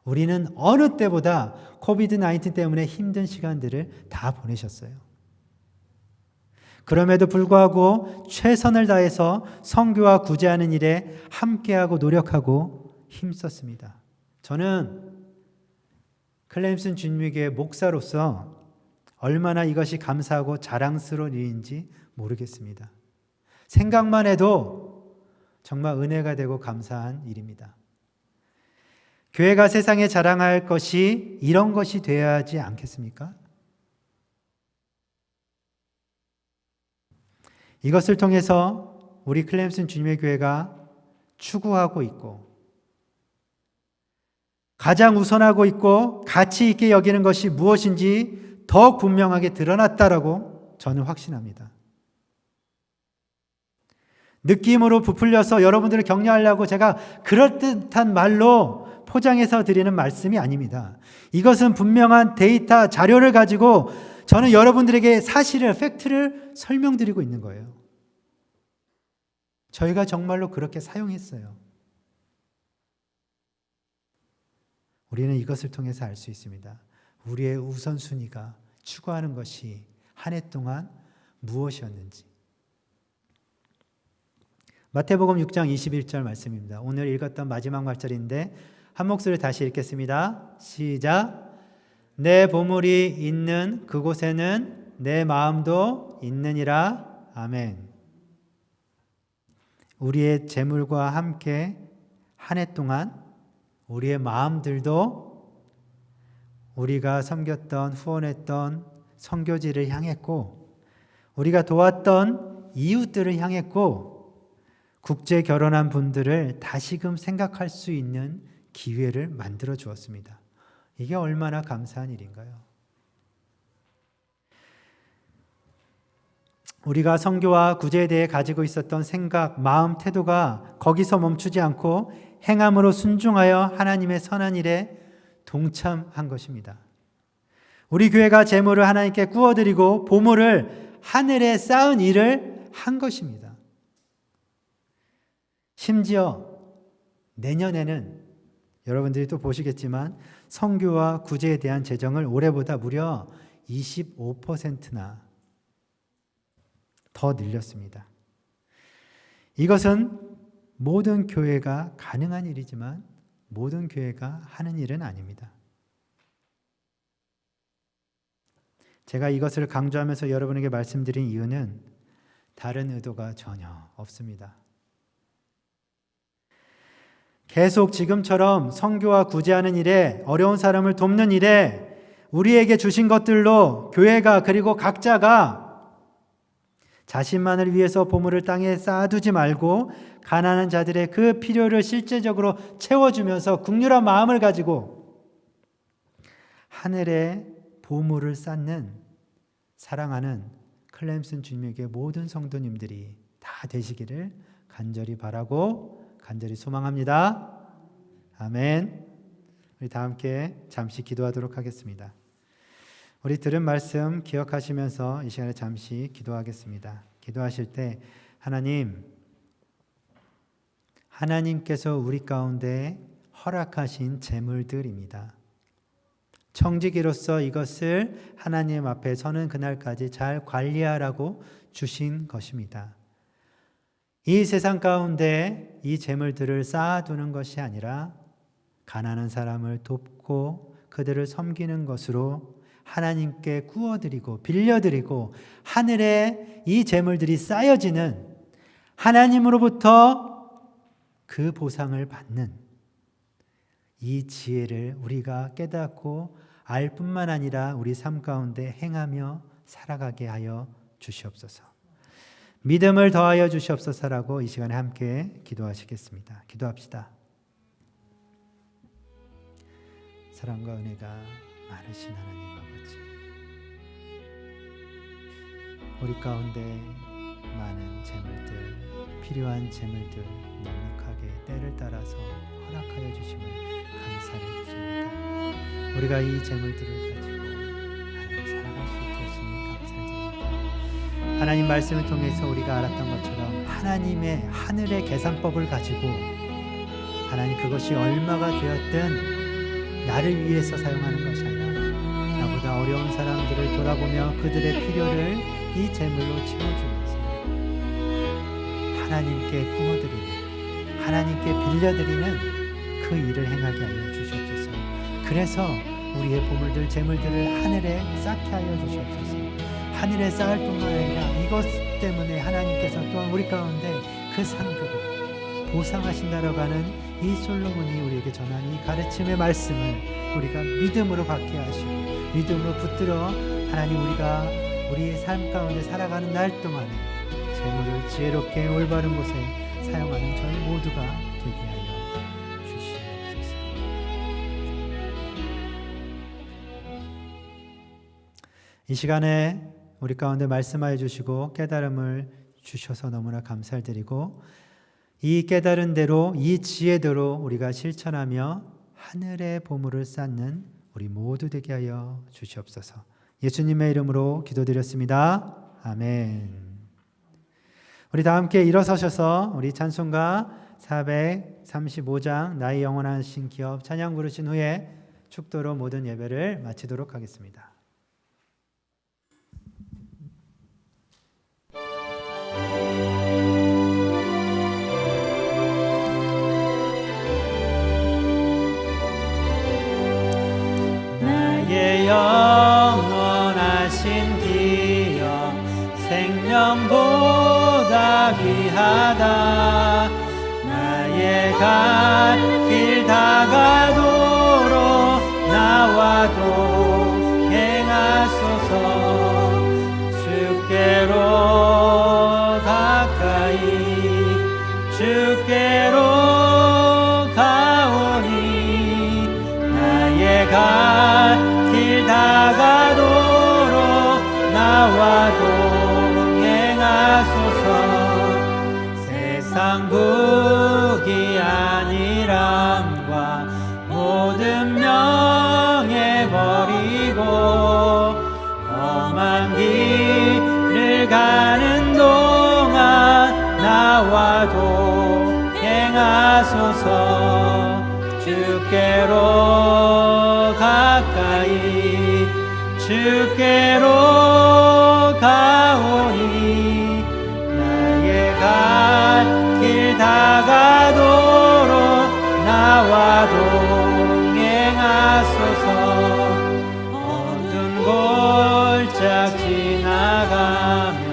우리는 어느 때보다 코비드-19 때문에 힘든 시간들을 다 보내셨어요. 그럼에도 불구하고 최선을 다해서 선교와 구제하는 일에 함께하고 노력하고 힘썼습니다. 저는 클램슨 주님교회 목사로서 얼마나 이것이 감사하고 자랑스러운 일인지 모르겠습니다. 생각만 해도 정말 은혜가 되고 감사한 일입니다. 교회가 세상에 자랑할 것이 이런 것이 되어야 하지 않겠습니까? 이것을 통해서 우리 클램슨 주님의 교회가 추구하고 있고 가장 우선하고 있고 가치 있게 여기는 것이 무엇인지 더 분명하게 드러났다라고 저는 확신합니다. 느낌으로 부풀려서 여러분들을 격려하려고 제가 그럴듯한 말로 포장해서 드리는 말씀이 아닙니다. 이것은 분명한 데이터, 자료를 가지고 저는 여러분들에게 사실을, 팩트를 설명드리고 있는 거예요. 저희가 정말로 그렇게 사용했어요. 우리는 이것을 통해서 알 수 있습니다. 우리의 우선순위가 추구하는 것이 한 해 동안 무엇이었는지. 마태복음 6장 21절 말씀입니다. 오늘 읽었던 마지막 말절인데 한 목소리 다시 읽겠습니다. 시작. 내 보물이 있는 그곳에는 내 마음도 있느니라. 아멘. 우리의 재물과 함께 한 해 동안 우리의 마음들도 우리가 섬겼던 후원했던 선교지를 향했고 우리가 도왔던 이웃들을 향했고 국제 결혼한 분들을 다시금 생각할 수 있는 기회를 만들어 주었습니다. 이게 얼마나 감사한 일인가요? 우리가 선교와 구제에 대해 가지고 있었던 생각, 마음, 태도가 거기서 멈추지 않고 행함으로 순종하여 하나님의 선한 일에 동참한 것입니다. 우리 교회가 재물을 하나님께 구워드리고 보물을 하늘에 쌓은 일을 한 것입니다. 심지어 내년에는 여러분들이 또 보시겠지만 선교와 구제에 대한 재정을 올해보다 무려 25%나 더 늘렸습니다. 이것은 모든 교회가 가능한 일이지만 모든 교회가 하는 일은 아닙니다. 제가 이것을 강조하면서 여러분에게 말씀드린 이유는 다른 의도가 전혀 없습니다. 계속 지금처럼 선교와 구제하는 일에 어려운 사람을 돕는 일에 우리에게 주신 것들로 교회가 그리고 각자가 자신만을 위해서 보물을 땅에 쌓아두지 말고 가난한 자들의 그 필요를 실제적으로 채워주면서 긍휼한 마음을 가지고 하늘에 보물을 쌓는 사랑하는 클램슨 주님에게 모든 성도님들이 다 되시기를 간절히 바라고 간절히 소망합니다. 아멘. 우리 다 함께 잠시 기도하도록 하겠습니다. 우리 들은 말씀 기억하시면서 이 시간에 잠시 기도하겠습니다. 기도하실 때 하나님께서 우리 가운데 허락하신 재물들입니다. 청지기로서 이것을 하나님 앞에 서는 그날까지 잘 관리하라고 주신 것입니다. 이 세상 가운데 이 재물들을 쌓아두는 것이 아니라 가난한 사람을 돕고 그들을 섬기는 것으로 하나님께 구워드리고 빌려드리고 하늘에 이 재물들이 쌓여지는 하나님으로부터 그 보상을 받는 이 지혜를 우리가 깨닫고 알 뿐만 아니라 우리 삶 가운데 행하며 살아가게 하여 주시옵소서. 믿음을 더하여 주시옵소서라고 이 시간에 함께 기도하시겠습니다. 기도합시다. 사랑과 은혜가 많으신 하나님 아버지, 우리 가운데 많은 재물들, 필요한 재물들 넉넉하게 때를 따라서 허락하여 주심을 감사를 드립니다. 우리가 이 재물들을 가지고 하나님 살아갈 수 있게 하시니 감사드립니다. 하나님 말씀을 통해서 우리가 알았던 것처럼 하나님의 하늘의 계산법을 가지고 하나님 그것이 얼마가 되었든 나를 위해서 사용하는 것이 아니라 나보다 어려운 사람들을 돌아보며 그들의 필요를 이 재물로 채워주면서 하나님께 구워드리는, 하나님께 빌려드리는 그 일을 행하게 하여 주시옵소서. 그래서 우리의 보물들, 재물들을 하늘에 쌓게 하여 주시옵소서. 하늘에 쌓을 뿐만 아니라 이것 때문에 하나님께서 또한 우리 가운데 그 상급을 보상하신다라고 하는 이 솔로몬이 우리에게 전한 이 가르침의 말씀을 우리가 믿음으로 받게 하시고 믿음으로 붙들어 하나님 우리가 우리의 삶 가운데 살아가는 날 동안에 재물을 지혜롭게 올바른 곳에 사용하는 저희 모두가 되게 하여 주시옵소서. 이 시간에 우리 가운데 말씀하여 주시고 깨달음을 주셔서 너무나 감사를 드리고 이 깨달은 대로 이 지혜대로 우리가 실천하며 하늘의 보물을 쌓는 우리 모두 되게 하여 주시옵소서. 예수님의 이름으로 기도드렸습니다. 아멘. 우리 다 함께 일어서셔서 우리 찬송가 435장 나의 영원하신 기업 찬양 부르신 후에 축도로 모든 예배를 마치도록 하겠습니다. 주신 기여 생명보다 귀하다. 나의 갈 길 다가도록 나와도 행하소서. 주께로 가까이 주께로 가오니 나의 갈 길 다가도록 나와도 행하소서. 세상 부귀 안일함과 모든 명예 버리고 험한 길을 가는 동안 나와도 행하소서. 주께로 가까이 주께로 가오니 나의 갈 길 다가도록 나와도 행하소서. 어두운 골짝 지나가며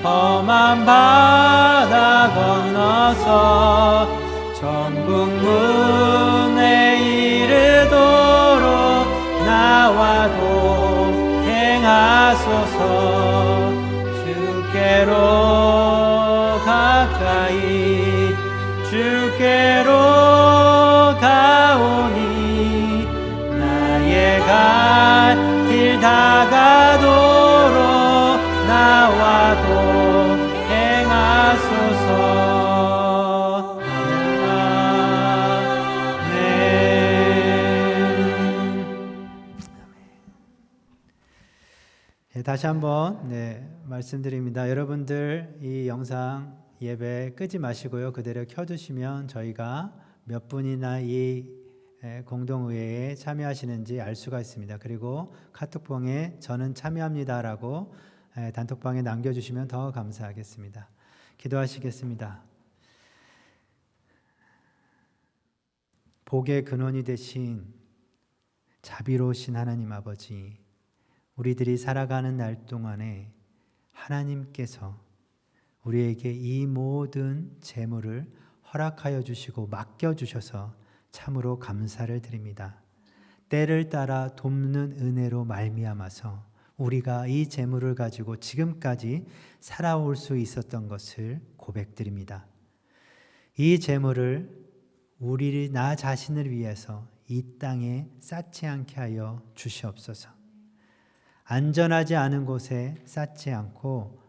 험한 바다 건너서 천국 문에 이르도록 나와도 행하소서. 주께로 가까이 주께로 가오니 나의 갈 길 다가도록 나와도 행하소서. 다시 한번 말씀드립니다. 여러분들 이 영상 예배 끄지 마시고요. 그대로 켜두시면 저희가 몇 분이나 이 공동의회에 참여하시는지 알 수가 있습니다. 그리고 카톡방에 저는 참여합니다라고 단톡방에 남겨주시면 더 감사하겠습니다. 기도하시겠습니다. 복의 근원이 되신 자비로우신 하나님 아버지, 우리들이 살아가는 날 동안에 하나님께서 우리에게 이 모든 재물을 허락하여 주시고 맡겨주셔서 참으로 감사를 드립니다. 때를 따라 돕는 은혜로 말미암아서 우리가 이 재물을 가지고 지금까지 살아올 수 있었던 것을 고백드립니다. 이 재물을 나 자신을 위해서 이 땅에 쌓지 않게 하여 주시옵소서. 안전하지 않은 곳에 쌓지 않고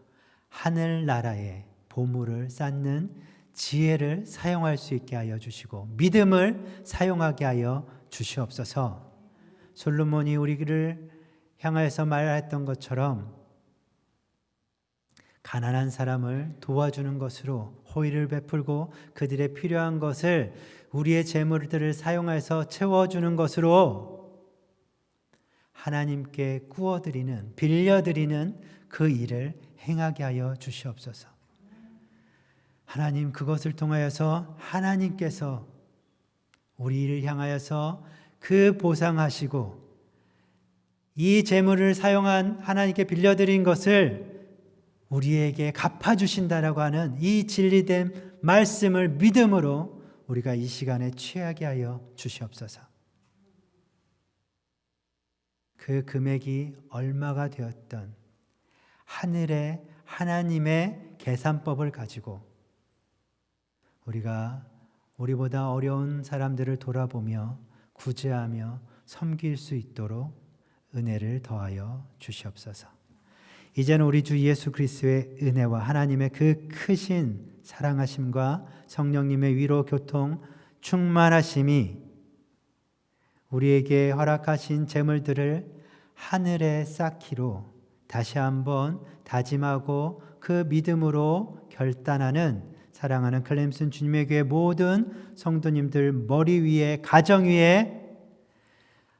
하늘나라에 보물을 쌓는 지혜를 사용할 수 있게 하여 주시고 믿음을 사용하게 하여 주시옵소서. 솔로몬이 우리를 향하여서 말했던 것처럼 가난한 사람을 도와주는 것으로 호의를 베풀고 그들의 필요한 것을 우리의 재물들을 사용해서 채워주는 것으로 하나님께 구워드리는, 빌려드리는 그 일을 행하게 하여 주시옵소서. 하나님, 그것을 통하여서 하나님께서 우리를 향하여서 그 보상하시고 이 재물을 사용한 하나님께 빌려드린 것을 우리에게 갚아주신다라고 하는 이 진리된 말씀을 믿음으로 우리가 이 시간에 취하게 하여 주시옵소서. 그 금액이 얼마가 되었던 하늘의 하나님의 계산법을 가지고 우리가 우리보다 어려운 사람들을 돌아보며 구제하며 섬길 수 있도록 은혜를 더하여 주시옵소서. 이제는 우리 주 예수 그리스도의 은혜와 하나님의 그 크신 사랑하심과 성령님의 위로 교통 충만하심이 우리에게 허락하신 재물들을 하늘에 쌓기로 다시 한번 다짐하고 그 믿음으로 결단하는 사랑하는 클램슨 주님의 교회 모든 성도님들 머리 위에, 가정 위에,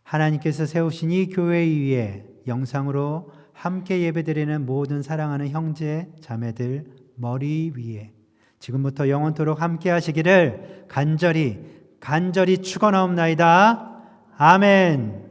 하나님께서 세우신 이 교회 위에 영상으로 함께 예배드리는 모든 사랑하는 형제 자매들 머리 위에 지금부터 영원토록 함께 하시기를 간절히 축원하옵나이다. 아멘.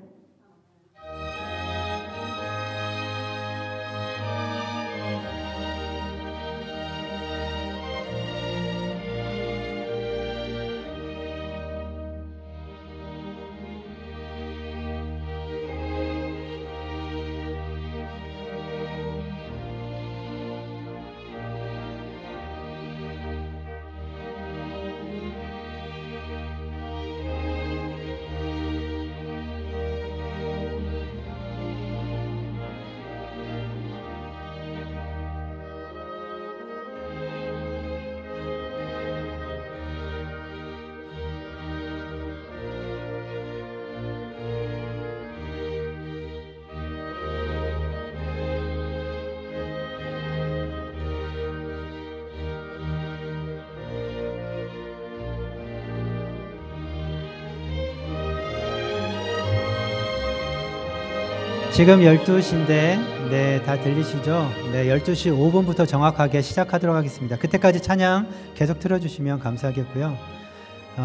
지금 12시인데 네, 다 들리시죠? 네, 12시 5분부터 정확하게 시작하도록 하겠습니다. 그때까지 찬양 계속 틀어주시면 감사하겠고요.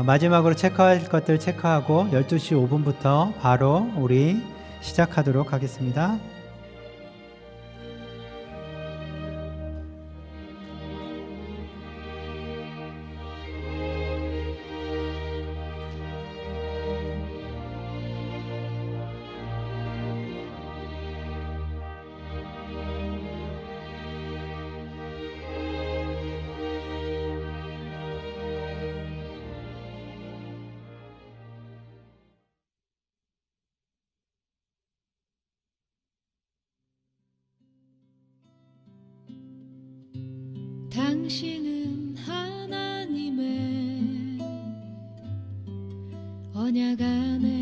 마지막으로 체크할 것들 체크하고 12시 5분부터 바로 우리 시작하도록 하겠습니다. 당신은 하나님의 언약 안에